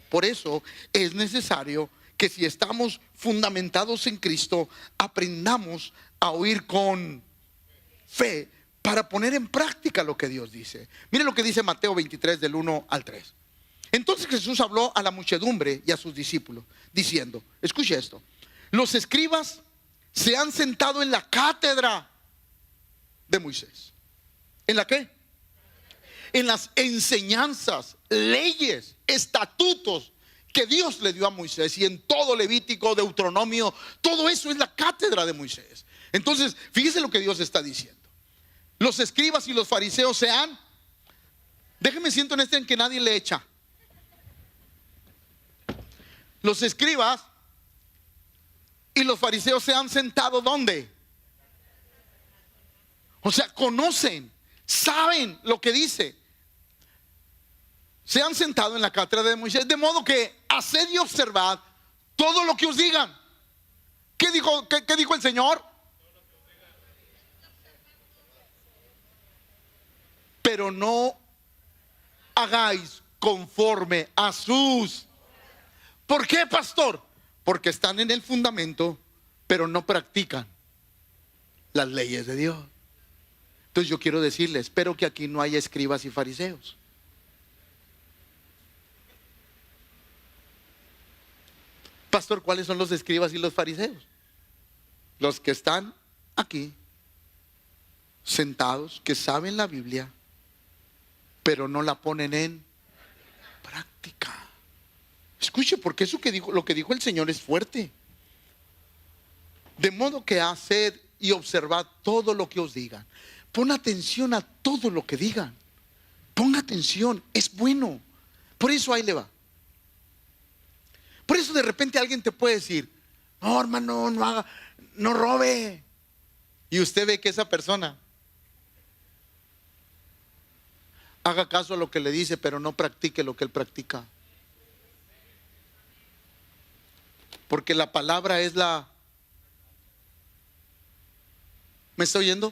Por eso es necesario que si estamos fundamentados en Cristo, aprendamos a oír con fe para poner en práctica lo que Dios dice. Mire lo que dice Mateo 23 del 1 al 3. Entonces Jesús habló a la muchedumbre y a sus discípulos diciendo, escuche esto, los escribas se han sentado en la cátedra de Moisés. ¿En la qué? En las enseñanzas, leyes, estatutos que Dios le dio a Moisés, y en todo Levítico, Deuteronomio, todo eso es la cátedra de Moisés. Entonces, fíjese lo que Dios está diciendo. Los escribas y los fariseos se han, déjeme siento en este en que nadie le echa. Los escribas y los fariseos se han sentado ¿dónde? O sea, conocen, saben lo que dice. Se han sentado en la cátedra de Moisés, de modo que haced y observad todo lo que os digan. ¿Qué dijo el Señor? Pero no hagáis conforme a sus. ¿Por qué, pastor? Porque están en el fundamento, pero no practican las leyes de Dios. Entonces yo quiero decirle, espero que aquí no haya escribas y fariseos. Pastor, ¿cuáles son los escribas y los fariseos? Los que están aquí, sentados, que saben la Biblia, pero no la ponen en práctica. Escuche, porque eso lo que dijo el Señor es fuerte. De modo que haced y observad todo lo que os digan. Pon atención a todo lo que digan. Ponga atención, es bueno. Por eso ahí le va. Por eso de repente alguien te puede decir: no, hermano, no haga, no robe. Y usted ve que esa persona haga caso a lo que le dice, pero no practique lo que él practica. Porque la palabra es la... ¿Me está oyendo?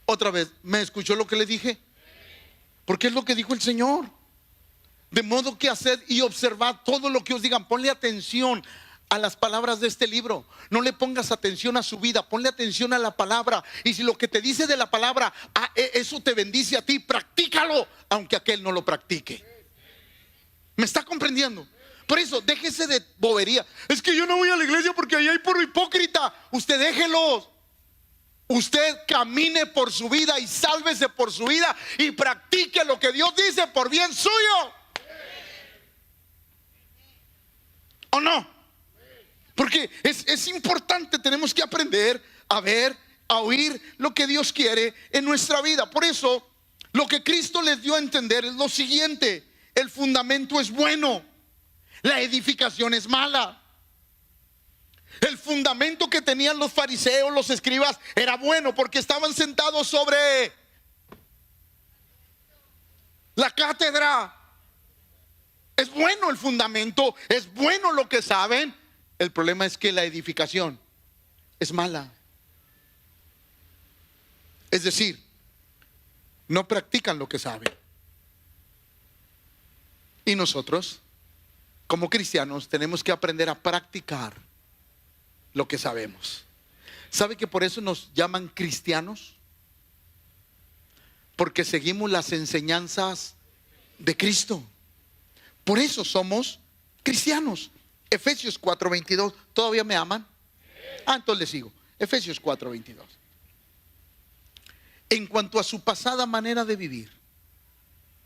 Otra vez, ¿me escuchó lo que le dije? Porque es lo que dijo el Señor. De modo que haced y observad todo lo que os digan. Ponle atención a las palabras de este libro. No le pongas atención a su vida, ponle atención a la palabra. Y si lo que te dice de la palabra, eso te bendice a ti, practícalo, aunque aquel no lo practique. ¿Me está comprendiendo? Por eso, déjese de bobería. Es que yo no voy a la iglesia porque ahí hay puro hipócrita. Usted déjelos. Usted camine por su vida y sálvese por su vida y practique lo que Dios dice por bien suyo. ¿O no? Porque es importante, tenemos que aprender a ver, a oír lo que Dios quiere en nuestra vida. Por eso, lo que Cristo les dio a entender es lo siguiente: el fundamento es bueno, la edificación es mala. El fundamento que tenían los fariseos, los escribas, era bueno porque estaban sentados sobre la cátedra. Es bueno el fundamento, es bueno lo que saben. El problema es que la edificación es mala. Es decir, no practican lo que saben. Y nosotros, como cristianos, tenemos que aprender a practicar lo que sabemos. ¿Sabe que por eso nos llaman cristianos? Porque seguimos las enseñanzas de Cristo. Por eso somos cristianos. Efesios 4:22. ¿Todavía me aman? Entonces les sigo. Efesios 4:22. En cuanto a su pasada manera de vivir,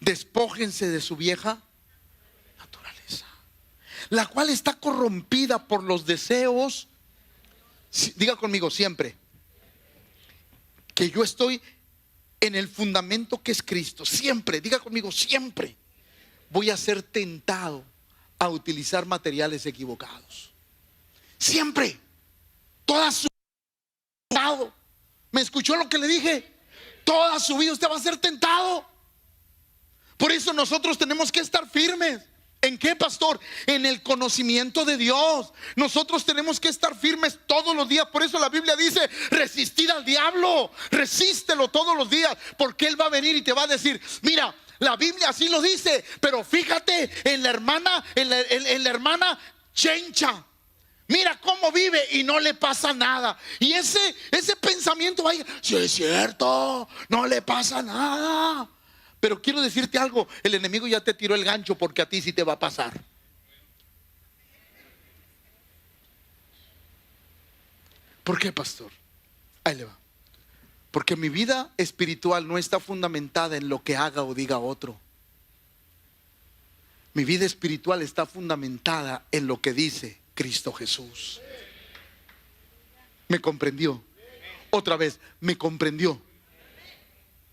despójense de su vieja naturaleza, la cual está corrompida por los deseos. Diga conmigo siempre que yo estoy en el fundamento que es Cristo. Siempre, diga conmigo, siempre voy a ser tentado a utilizar materiales equivocados. Siempre, toda su vida. ¿Me escuchó lo que le dije? Toda su vida usted va a ser tentado. Por eso nosotros tenemos que estar firmes. ¿En qué, pastor? En el conocimiento de Dios. Nosotros tenemos que estar firmes todos los días. Por eso la Biblia dice: resistir al diablo, resístelo todos los días, porque él va a venir y te va a decir: mira, la Biblia así lo dice, pero fíjate en la hermana, en la hermana Chencha. Mira cómo vive y no le pasa nada. Y ese pensamiento va a ir: sí, es cierto, no le pasa nada. Pero quiero decirte algo: el enemigo ya te tiró el gancho, porque a ti sí te va a pasar. ¿Por qué, pastor? Ahí le va. Porque mi vida espiritual no está fundamentada en lo que haga o diga otro. Mi vida espiritual está fundamentada en lo que dice Cristo Jesús. ¿Me comprendió? Otra vez, ¿me comprendió?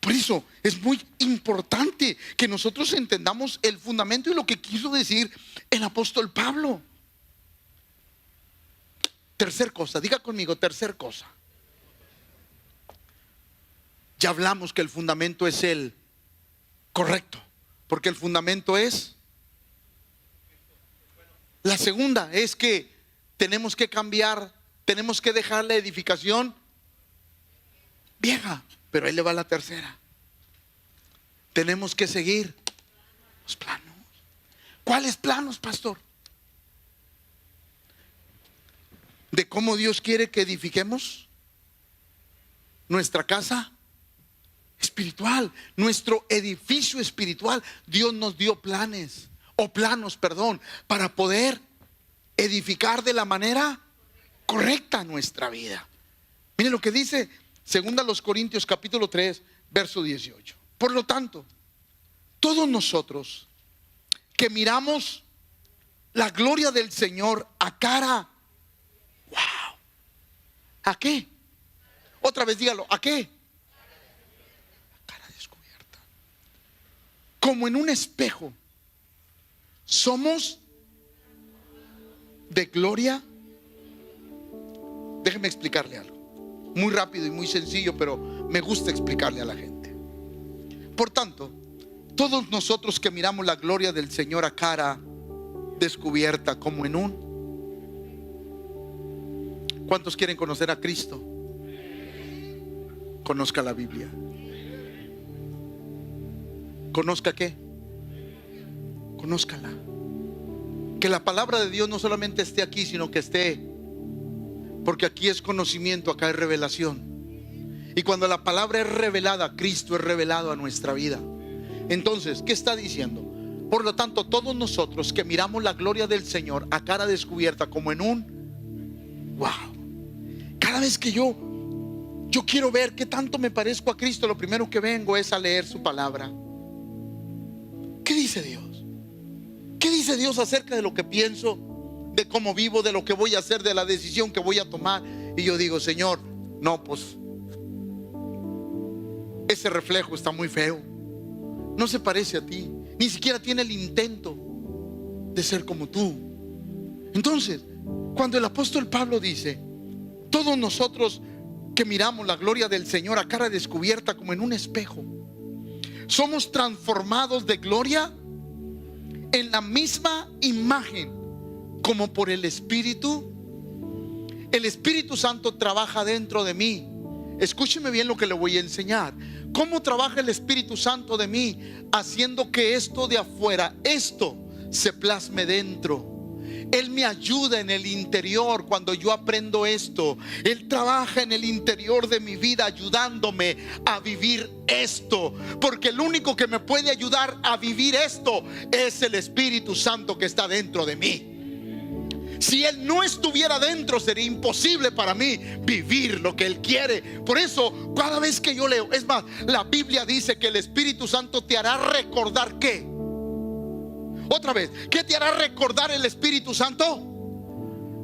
Por eso es muy importante que nosotros entendamos el fundamento y lo que quiso decir el apóstol Pablo. Tercer cosa, diga conmigo, tercer cosa. Ya hablamos que el fundamento es el correcto, porque el fundamento es. La segunda es que tenemos que cambiar, tenemos que dejar la edificación vieja. Pero ahí le va la tercera. Tenemos que seguir los planos. ¿Cuáles planos, pastor? De cómo Dios quiere que edifiquemos nuestra casa espiritual, nuestro edificio espiritual. Dios nos dio planos, para poder edificar de la manera correcta nuestra vida. Miren lo que dice Segunda a los Corintios capítulo 3 verso 18. Por lo tanto, todos nosotros que miramos la gloria del Señor a cara, wow, ¿a qué? Otra vez dígalo, ¿a qué? A cara descubierta. como en un espejo, somos de gloria. Déjeme explicarle algo muy rápido y muy sencillo, pero me gusta explicarle a la gente. Por tanto, todos nosotros que miramos la gloria del Señor a cara descubierta, como en un... ¿Cuántos quieren conocer a Cristo? Conozca la Biblia. ¿Conozca qué? Conózcala. Que la palabra de Dios no solamente esté aquí, sino que esté, porque aquí es conocimiento, acá es revelación. Y cuando la palabra es revelada, Cristo es revelado a nuestra vida. Entonces, ¿qué está diciendo? Por lo tanto, todos nosotros que miramos la gloria del Señor a cara descubierta, como en un wow. Cada vez que yo quiero ver qué tanto me parezco a Cristo, lo primero que vengo es a leer su palabra. ¿Qué dice Dios? ¿Qué dice Dios acerca de lo que pienso, de cómo vivo, de lo que voy a hacer, de la decisión que voy a tomar? Y yo digo, Señor, no, pues ese reflejo está muy feo, no se parece a ti, ni siquiera tiene el intento de ser como tú. Entonces, cuando el apóstol Pablo dice, todos nosotros que miramos la gloria del Señor a cara descubierta, como en un espejo, somos transformados de gloria en la misma imagen como por el Espíritu. El Espíritu Santo trabaja dentro de mí. Escúcheme bien lo que le voy a enseñar. ¿Cómo trabaja el Espíritu Santo de mí? Haciendo que esto de afuera, esto se plasme dentro. Él me ayuda en el interior cuando yo aprendo esto. Él trabaja en el interior de mi vida ayudándome a vivir esto. Porque el único que me puede ayudar a vivir esto es el Espíritu Santo que está dentro de mí. Si Él no estuviera dentro, sería imposible para mí vivir lo que Él quiere. Por eso, cada vez que yo leo, es más, la Biblia dice que el Espíritu Santo te hará recordar ¿qué? Otra vez, ¿qué te hará recordar el Espíritu Santo?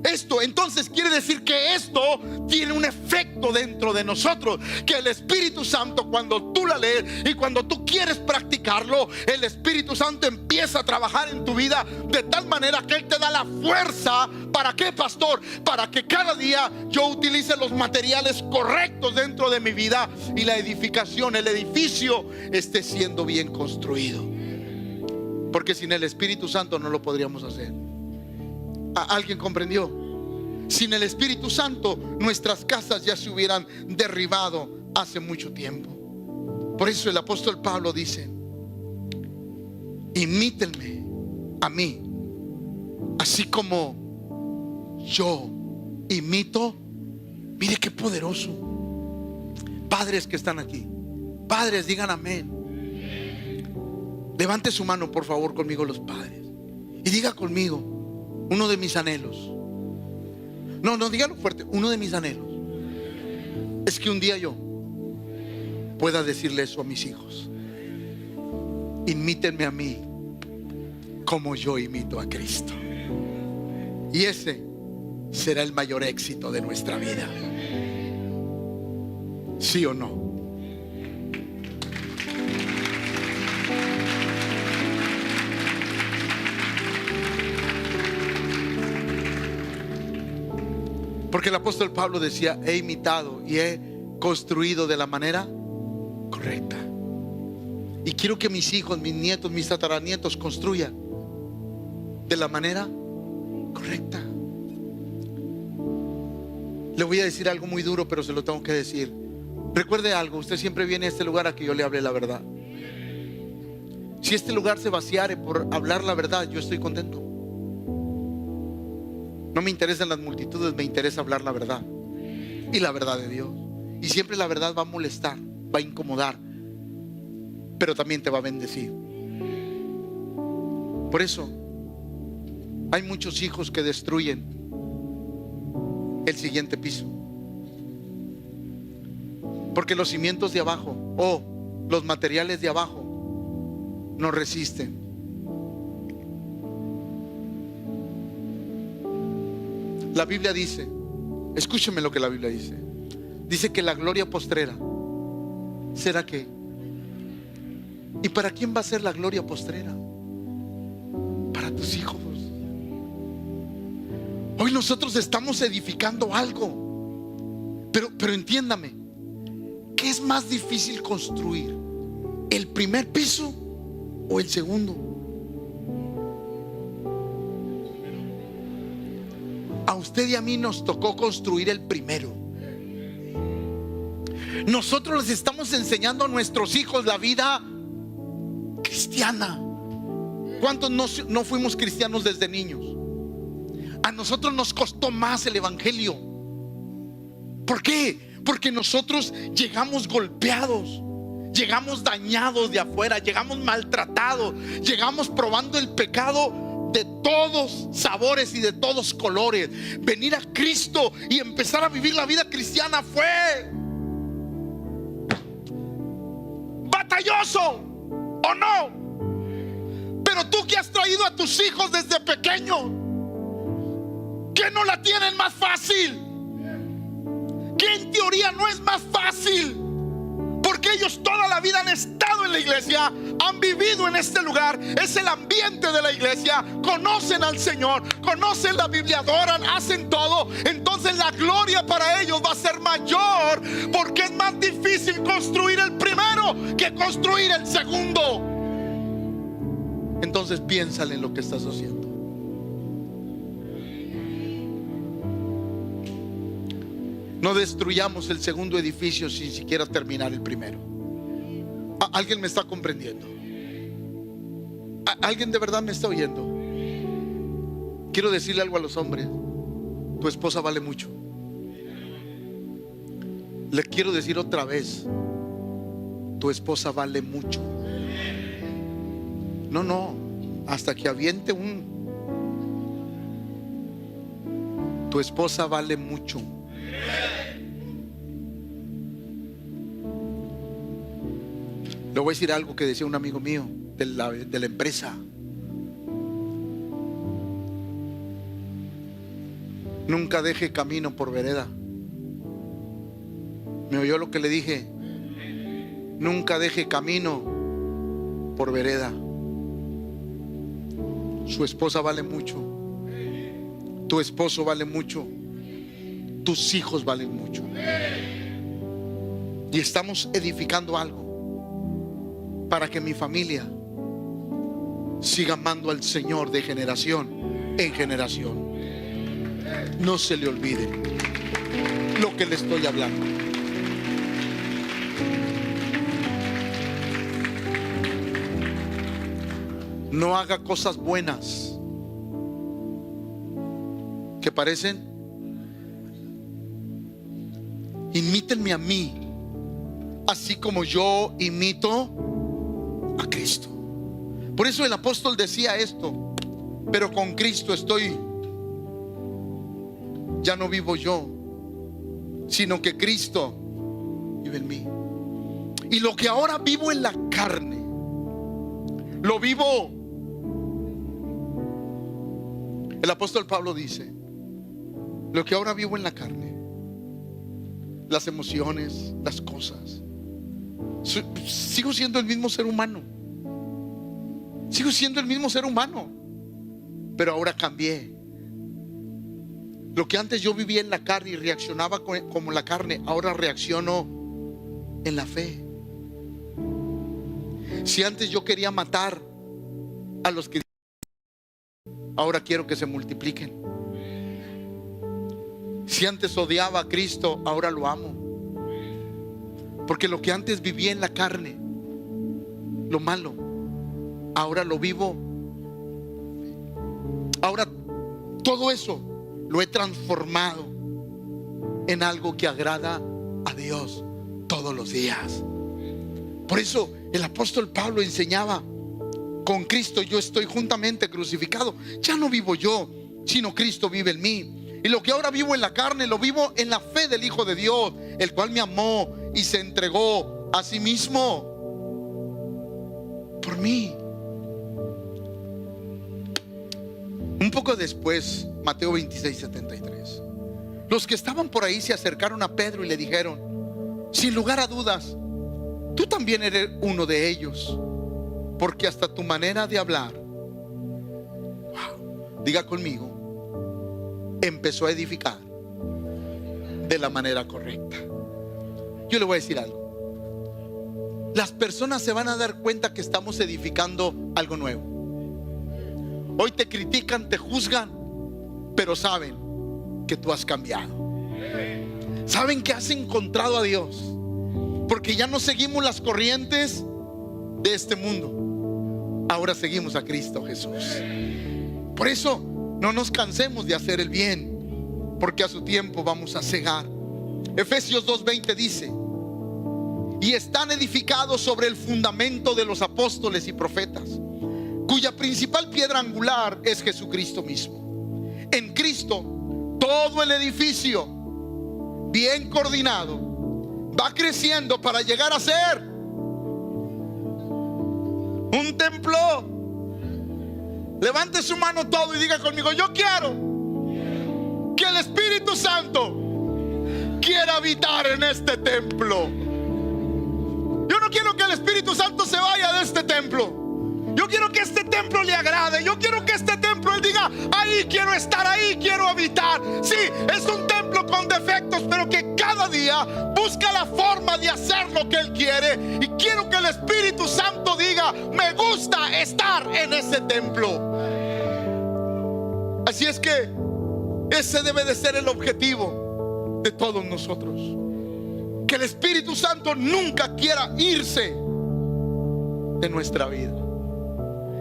Esto, entonces quiere decir que esto tiene un efecto dentro de nosotros. Que el Espíritu Santo, cuando tú la lees y cuando tú quieres practicarlo, el Espíritu Santo empieza a trabajar en tu vida de tal manera que Él te da la fuerza. ¿Para qué, pastor? Para que cada día yo utilice los materiales correctos dentro de mi vida y la edificación, el edificio esté siendo bien construido. Porque sin el Espíritu Santo no lo podríamos hacer. ¿Alguien comprendió? Sin el Espíritu Santo nuestras casas ya se hubieran derribado hace mucho tiempo. Por eso el apóstol Pablo dice: imítenme a mí, así como yo imito. Mire qué poderoso. Padres que están aquí, padres, digan amén. Levante su mano por favor conmigo, los padres, y diga conmigo: uno de mis anhelos. No, dígalo fuerte. Uno de mis anhelos es que un día yo pueda decirle eso a mis hijos: imítenme a mí como yo imito a Cristo. Y ese será el mayor éxito de nuestra vida. ¿Sí o no? Porque el apóstol Pablo decía: he imitado y he construido de la manera correcta. Y quiero que mis hijos, mis nietos, mis tataranietos construyan de la manera correcta. Le voy a decir algo muy duro, pero se lo tengo que decir. Recuerde algo: usted siempre viene a este lugar a que yo le hable la verdad. Si este lugar se vaciare por hablar la verdad, yo estoy contento. No me interesan las multitudes, me interesa hablar la verdad. Y la verdad de Dios. Y siempre la verdad va a molestar, va a incomodar, pero también te va a bendecir. Por eso hay muchos hijos que destruyen el siguiente piso, porque los cimientos de abajo o los materiales de abajo no resisten. La Biblia dice, escúcheme lo que la Biblia dice. Dice que la gloria postrera será que ¿Y para quién va a ser la gloria postrera? Para tus hijos. Hoy nosotros estamos edificando algo, pero entiéndame, ¿qué es más difícil construir? ¿El primer piso o el segundo? A usted y a mí nos tocó construir el primero. Nosotros les estamos enseñando a nuestros hijos la vida cristiana. ¿Cuántos no fuimos cristianos desde niños? A nosotros nos costó más el evangelio. ¿Por qué? Porque nosotros llegamos golpeados, llegamos dañados de afuera, llegamos maltratados, llegamos probando el pecado de todos sabores y de todos colores. Venir a Cristo y empezar a vivir la vida cristiana fue batalloso, ¿o no? Pero tú que has traído a tus hijos desde pequeños, que no la tienen más fácil, que en teoría no es más fácil, porque ellos toda la vida han estado en la iglesia, han vivido en este lugar, es el ambiente de la iglesia, conocen al Señor, conocen la Biblia, adoran, hacen todo. Entonces la gloria para ellos va a ser mayor, porque es más difícil construir el primero que construir el segundo. Entonces piénsale en lo que estás haciendo. No destruyamos el segundo edificio sin siquiera terminar el primero. ¿Alguien me está comprendiendo? ¿Alguien de verdad me está oyendo? Quiero decirle algo a los hombres. Tu esposa vale mucho. Le quiero decir otra vez, tu esposa vale mucho. No, hasta que aviente tu esposa vale mucho. Le voy a decir algo que decía un amigo mío de la empresa. Nunca deje camino por vereda. ¿Me oyó lo que le dije? Nunca deje camino por vereda. Su esposa vale mucho. Tu esposo vale mucho. Tus hijos valen mucho. Y estamos edificando algo para que mi familia siga amando al Señor de generación en generación. No se le olvide lo que le estoy hablando. No haga cosas buenas que parecen. Imítenme a mí, así como yo imito a Cristo. Por eso el apóstol decía esto: pero con Cristo estoy, ya no vivo yo, sino que Cristo vive en mí. Y lo que ahora vivo en la carne, lo vivo. El apóstol Pablo dice: lo que ahora vivo en la carne, las emociones, las cosas, sigo siendo el mismo ser humano. Sigo siendo el mismo ser humano, pero ahora cambié. Lo que antes yo vivía en la carne y reaccionaba como la carne, ahora reacciono en la fe. Si antes yo quería matar a los que, ahora quiero que se multipliquen. Si antes odiaba a Cristo, ahora lo amo. Porque lo que antes vivía en la carne, lo malo, ahora lo vivo. Ahora todo eso lo he transformado en algo que agrada a Dios todos los días. Por eso el apóstol Pablo enseñaba: con Cristo yo estoy juntamente crucificado. Ya no vivo yo, sino Cristo vive en mí. Y lo que ahora vivo en la carne, lo vivo en la fe del Hijo de Dios, el cual me amó y se entregó a sí mismo por mí. Un poco después, Mateo 26:73, los que estaban por ahí se acercaron a Pedro y le dijeron: sin lugar a dudas, tú también eres uno de ellos, porque hasta tu manera de hablar, wow, diga conmigo, empezó a edificar de la manera correcta. Yo le voy a decir algo. Las personas se van a dar cuenta que estamos edificando algo nuevo. Hoy te critican, te juzgan, pero saben que tú has cambiado. Saben que has encontrado a Dios, porque ya no seguimos las corrientes de este mundo. Ahora seguimos a Cristo Jesús. Por eso no nos cansemos de hacer el bien, porque a su tiempo vamos a cegar. Efesios 2:20 dice: y están edificados sobre el fundamento de los apóstoles y profetas, cuya principal piedra angular es Jesucristo mismo. En Cristo todo el edificio, bien coordinado, va creciendo para llegar a ser un templo. Levante su mano todo y diga conmigo: yo quiero que el Espíritu Santo quiera habitar en este templo. Yo no quiero que el Espíritu Santo se vaya de este templo. Yo quiero que este templo le agrade. Yo quiero que este templo él diga: ahí quiero estar, ahí quiero habitar. Sí, es un templo con defectos, pero que cada día busca la forma de hacer lo que él quiere. Y quiero que el Espíritu Santo diga: me gusta estar en ese templo. Así es que ese debe de ser el objetivo de todos nosotros. Que el Espíritu Santo nunca quiera irse de nuestra vida.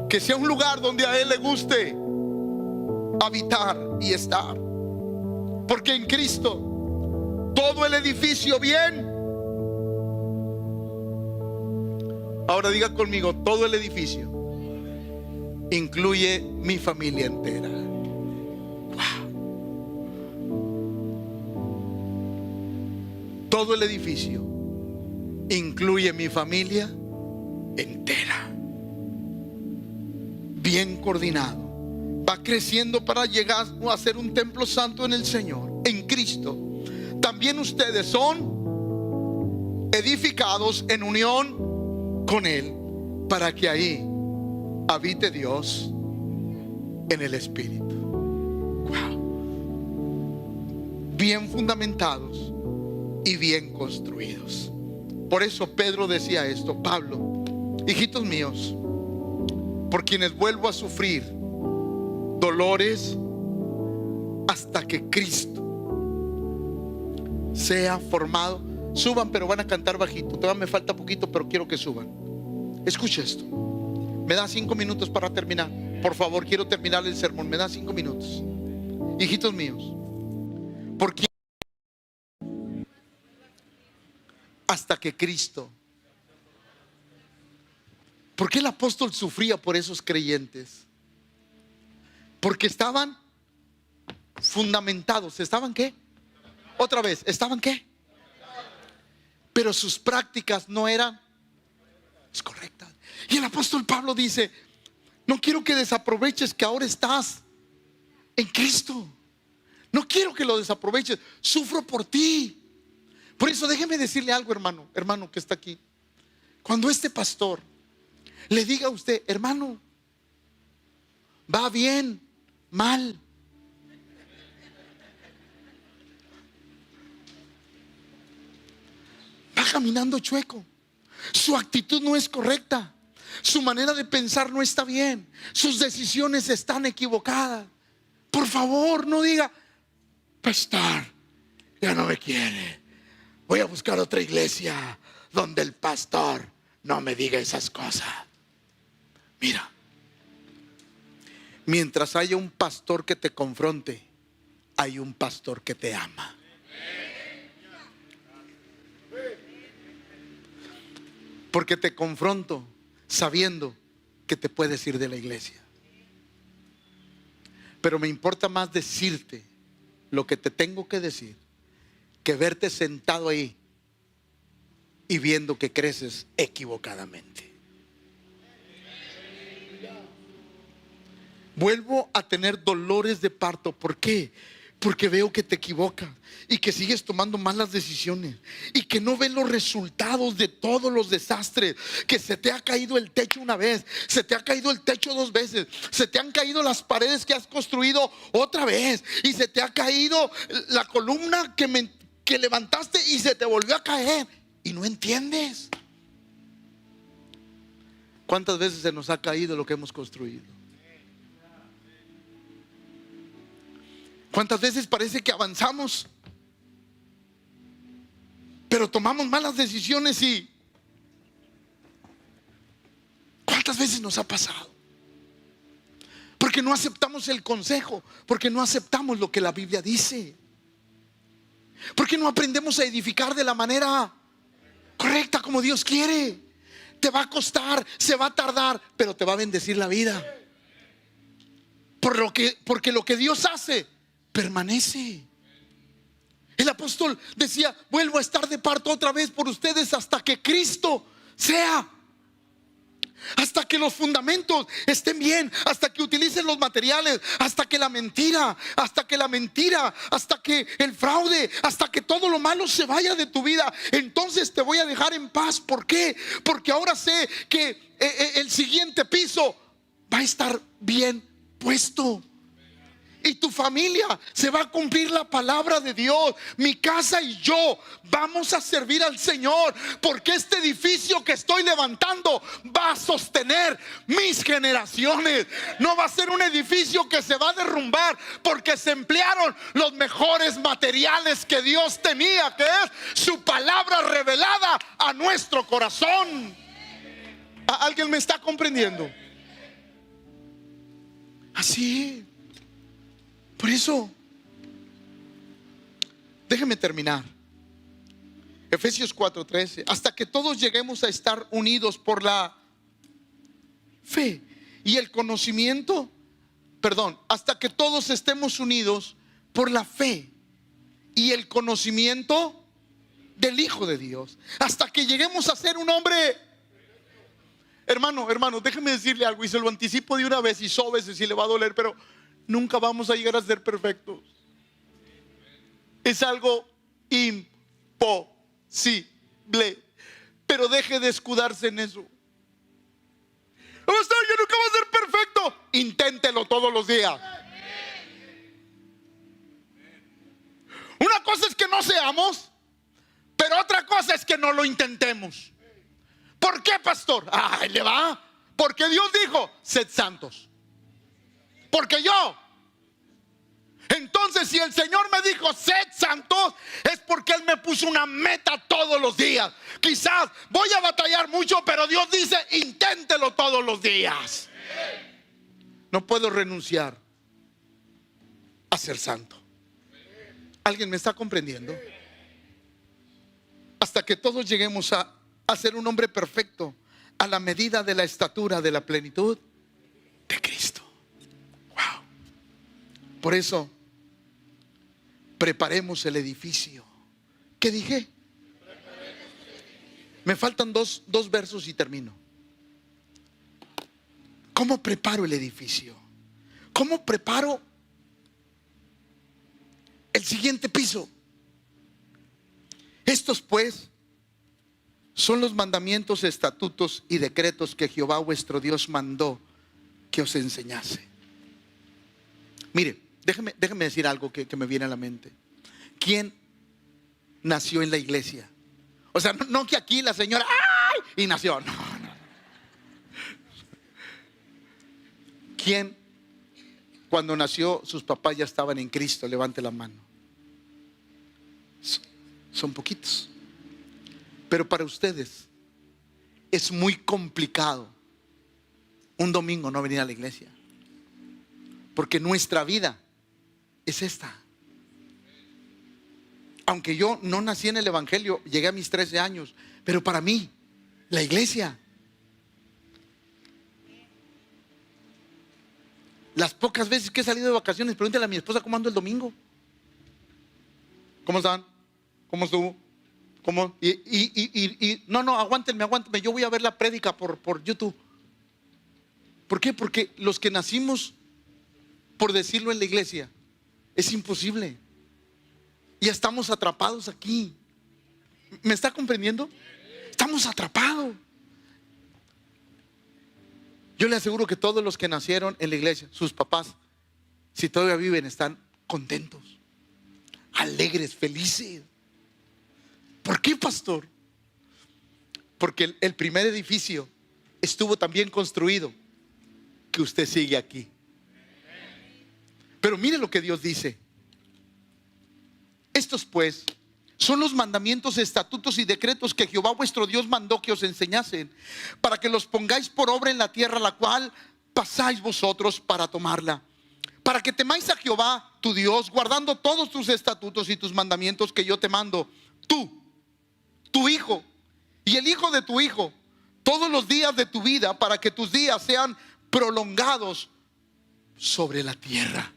Que sea un lugar donde a Él le guste habitar y estar. Porque en Cristo todo el edificio bien. Ahora diga conmigo: todo el edificio incluye mi familia entera. Todo el edificio incluye mi familia entera, bien coordinado. Va creciendo para llegar a ser un templo santo en el Señor, en Cristo. También ustedes son edificados en unión con Él, para que ahí habite Dios en el Espíritu. Wow. Bien fundamentados y bien construidos. Por eso Pedro decía esto: Pablo, hijitos míos, por quienes vuelvo a sufrir dolores hasta que Cristo sea formado. Suban, pero van a cantar bajito. Todavía me falta poquito, pero quiero que suban. Escuche esto. Me da 5 minutos para terminar. Por favor, quiero terminar el sermón. Me da 5 minutos. Hijitos míos, por quienes hasta que Cristo. ¿Por qué el apóstol sufría por esos creyentes? Porque estaban fundamentados. ¿Estaban qué? Otra vez, ¿estaban qué? Pero sus prácticas no eran correctas. Y el apóstol Pablo dice: no quiero que desaproveches que ahora estás en Cristo. No quiero que lo desaproveches. Sufro por ti. Por eso déjeme decirle algo, hermano que está aquí. Cuando este pastor le diga a usted: hermano, va bien, mal, va caminando chueco, su actitud no es correcta, su manera de pensar no está bien, sus decisiones están equivocadas, por favor no diga: pastor, ya no me quiere, voy a buscar otra iglesia donde el pastor no me diga esas cosas. Mira, mientras haya un pastor que te confronte, hay un pastor que te ama. Porque te confronto sabiendo que te puedes ir de la iglesia. Pero me importa más decirte lo que te tengo que decir que verte sentado ahí y viendo que creces equivocadamente. Vuelvo a tener dolores de parto. ¿Por qué? Porque veo que te equivocas y que sigues tomando malas decisiones y que no ves los resultados de todos los desastres. Que se te ha caído el techo una vez, se te ha caído el techo 2 veces, se te han caído las paredes que has construido otra vez, y se te ha caído la columna que levantaste y se te volvió a caer y no entiendes. ¿Cuántas veces se nos ha caído lo que hemos construido? ¿Cuántas veces parece que avanzamos, pero tomamos malas decisiones? Y ¿cuántas veces nos ha pasado? Porque no aceptamos el consejo, porque no aceptamos lo que la Biblia dice, porque no aprendemos a edificar de la manera correcta como Dios quiere. Te va a costar, se va a tardar, pero te va a bendecir la vida. Porque lo que Dios hace permanece. El apóstol decía: vuelvo a estar de parto otra vez por ustedes hasta que Cristo sea, hasta que los fundamentos estén bien, hasta que utilicen los materiales, hasta que la mentira, hasta que el fraude, hasta que todo lo malo se vaya de tu vida. Entonces te voy a dejar en paz. ¿Por qué? Porque ahora sé que el siguiente piso va a estar bien puesto. Y tu familia, se va a cumplir la palabra de Dios. Mi casa y yo vamos a servir al Señor, porque este edificio que estoy levantando va a sostener mis generaciones. No va a ser un edificio que se va a derrumbar, porque se emplearon los mejores materiales que Dios tenía, que es su palabra revelada a nuestro corazón. ¿Alguien me está comprendiendo? Así. Por eso, déjeme terminar. Efesios 4:13. Hasta que todos lleguemos a estar unidos por la fe y el conocimiento. Hasta que todos estemos unidos por la fe y el conocimiento del Hijo de Dios. Hasta que lleguemos a ser un hombre. Hermano, déjeme decirle algo, y se lo anticipo de una vez, y sóbese si le va a doler, pero nunca vamos a llegar a ser perfectos. Es algo imposible. Pero deje de escudarse en eso. Pastor, yo nunca voy a ser perfecto. Inténtelo todos los días. Una cosa es que no seamos, pero otra cosa es que no lo intentemos. ¿Por qué, pastor? Ahí le va. Porque Dios dijo: sed santos. Porque yo. Entonces, si el Señor me dijo sed santos, es porque Él me puso una meta todos los días. Quizás voy a batallar mucho, pero Dios dice: inténtelo todos los días. No puedo renunciar a ser santo. ¿Alguien me está comprendiendo? Hasta que todos lleguemos a ser un hombre perfecto, a la medida de la estatura de la plenitud de Cristo. Por eso, preparemos el edificio. ¿Qué dije? Me faltan dos versos y termino. ¿Cómo preparo el edificio? ¿Cómo preparo el siguiente piso? Estos pues son los mandamientos, estatutos y decretos que Jehová vuestro Dios mandó que os enseñase. Mire, déjeme decir algo que me viene a la mente. ¿Quién nació en la iglesia? O sea, no que aquí la señora ¡ay! Y nació. No. ¿Quién, cuando nació, sus papás ya estaban en Cristo? Levante la mano. Son poquitos. Pero para ustedes es muy complicado un domingo no venir a la iglesia, porque nuestra vida es esta. Aunque yo no nací en el evangelio, llegué a mis 13 años, pero para mí la iglesia, las pocas veces que he salido de vacaciones, pregúntale a mi esposa cómo ando el domingo. ¿Cómo están? ¿Cómo estuvo? ¿Cómo? No, aguántenme, yo voy a ver la prédica por YouTube. ¿Por qué? Porque los que nacimos, por decirlo, en la iglesia, Es imposible. Ya estamos atrapados aquí. ¿Me está comprendiendo? Estamos atrapados. Yo le aseguro que todos los que nacieron en la iglesia, sus papás, si todavía viven, están contentos, alegres, felices. ¿Por qué, pastor? Porque el primer edificio estuvo tan bien construido que usted sigue aquí. Pero mire lo que Dios dice. Estos pues son los mandamientos, estatutos y decretos que Jehová vuestro Dios mandó que os enseñasen, para que los pongáis por obra en la tierra la cual pasáis vosotros para tomarla, para que temáis a Jehová tu Dios, guardando todos tus estatutos y tus mandamientos que yo te mando, tú, tu hijo y el hijo de tu hijo, todos los días de tu vida, para que tus días sean prolongados sobre la tierra.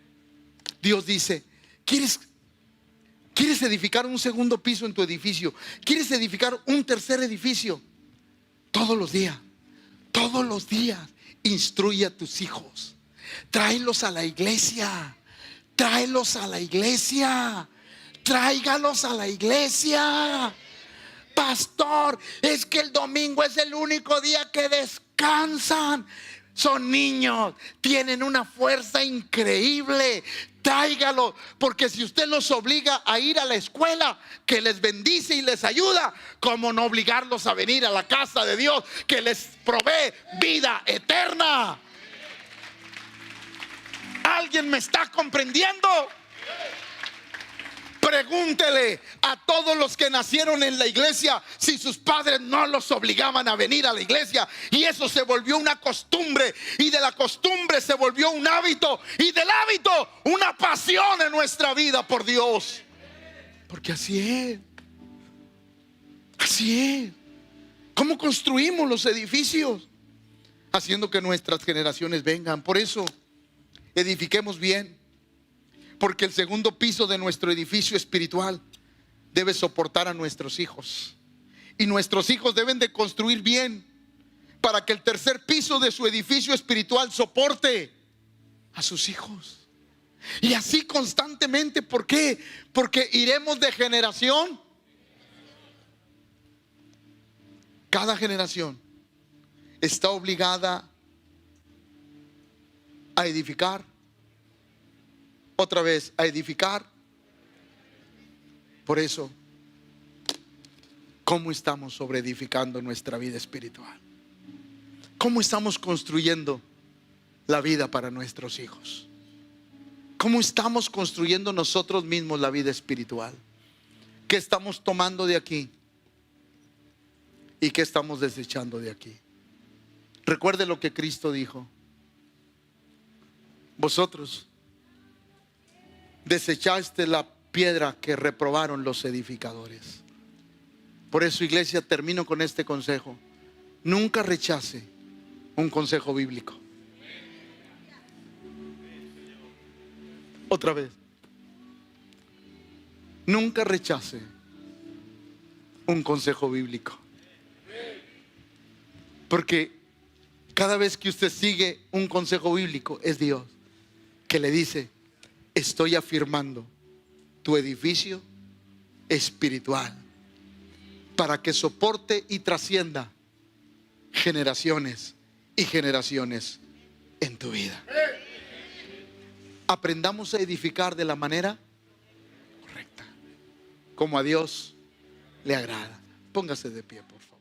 Dios dice: ¿Quieres edificar un segundo piso en tu edificio? ¿Quieres edificar un tercer edificio? Todos los días instruye a tus hijos. Tráelos a la iglesia. Tráelos a la iglesia. Tráigalos a la iglesia. Pastor, es que el domingo es el único día que descansan. Son niños, tienen una fuerza increíble. Tráigalo, porque si usted los obliga a ir a la escuela, que les bendice y les ayuda, ¿cómo no obligarlos a venir a la casa de Dios, que les provee vida eterna? ¿Alguien me está comprendiendo? Pregúntele a todos los que nacieron en la iglesia si sus padres no los obligaban a venir a la iglesia, y eso se volvió una costumbre, y de la costumbre se volvió un hábito, y del hábito una pasión en nuestra vida por Dios. Porque así es. ¿Cómo construimos los edificios? Haciendo que nuestras generaciones vengan. Por eso edifiquemos bien, porque el segundo piso de nuestro edificio espiritual debe soportar a nuestros hijos, y nuestros hijos deben de construir bien para que el tercer piso de su edificio espiritual soporte a sus hijos. Y así constantemente. ¿Por qué? Porque iremos de generación. Cada generación está obligada a edificar, otra vez a edificar. Por eso, ¿cómo estamos sobreedificando nuestra vida espiritual? ¿Cómo estamos construyendo la vida para nuestros hijos? ¿Cómo estamos construyendo nosotros mismos la vida espiritual? ¿Qué estamos tomando de aquí? ¿Y qué estamos desechando de aquí? Recuerde lo que Cristo dijo: vosotros desechaste la piedra que reprobaron los edificadores. Por eso, iglesia, termino con este consejo: nunca rechace un consejo bíblico. Otra vez, nunca rechace un consejo bíblico, porque cada vez que usted sigue un consejo bíblico, es Dios que le dice: estoy afirmando tu edificio espiritual para que soporte y trascienda generaciones y generaciones en tu vida. Aprendamos a edificar de la manera correcta, como a Dios le agrada. Póngase de pie, por favor.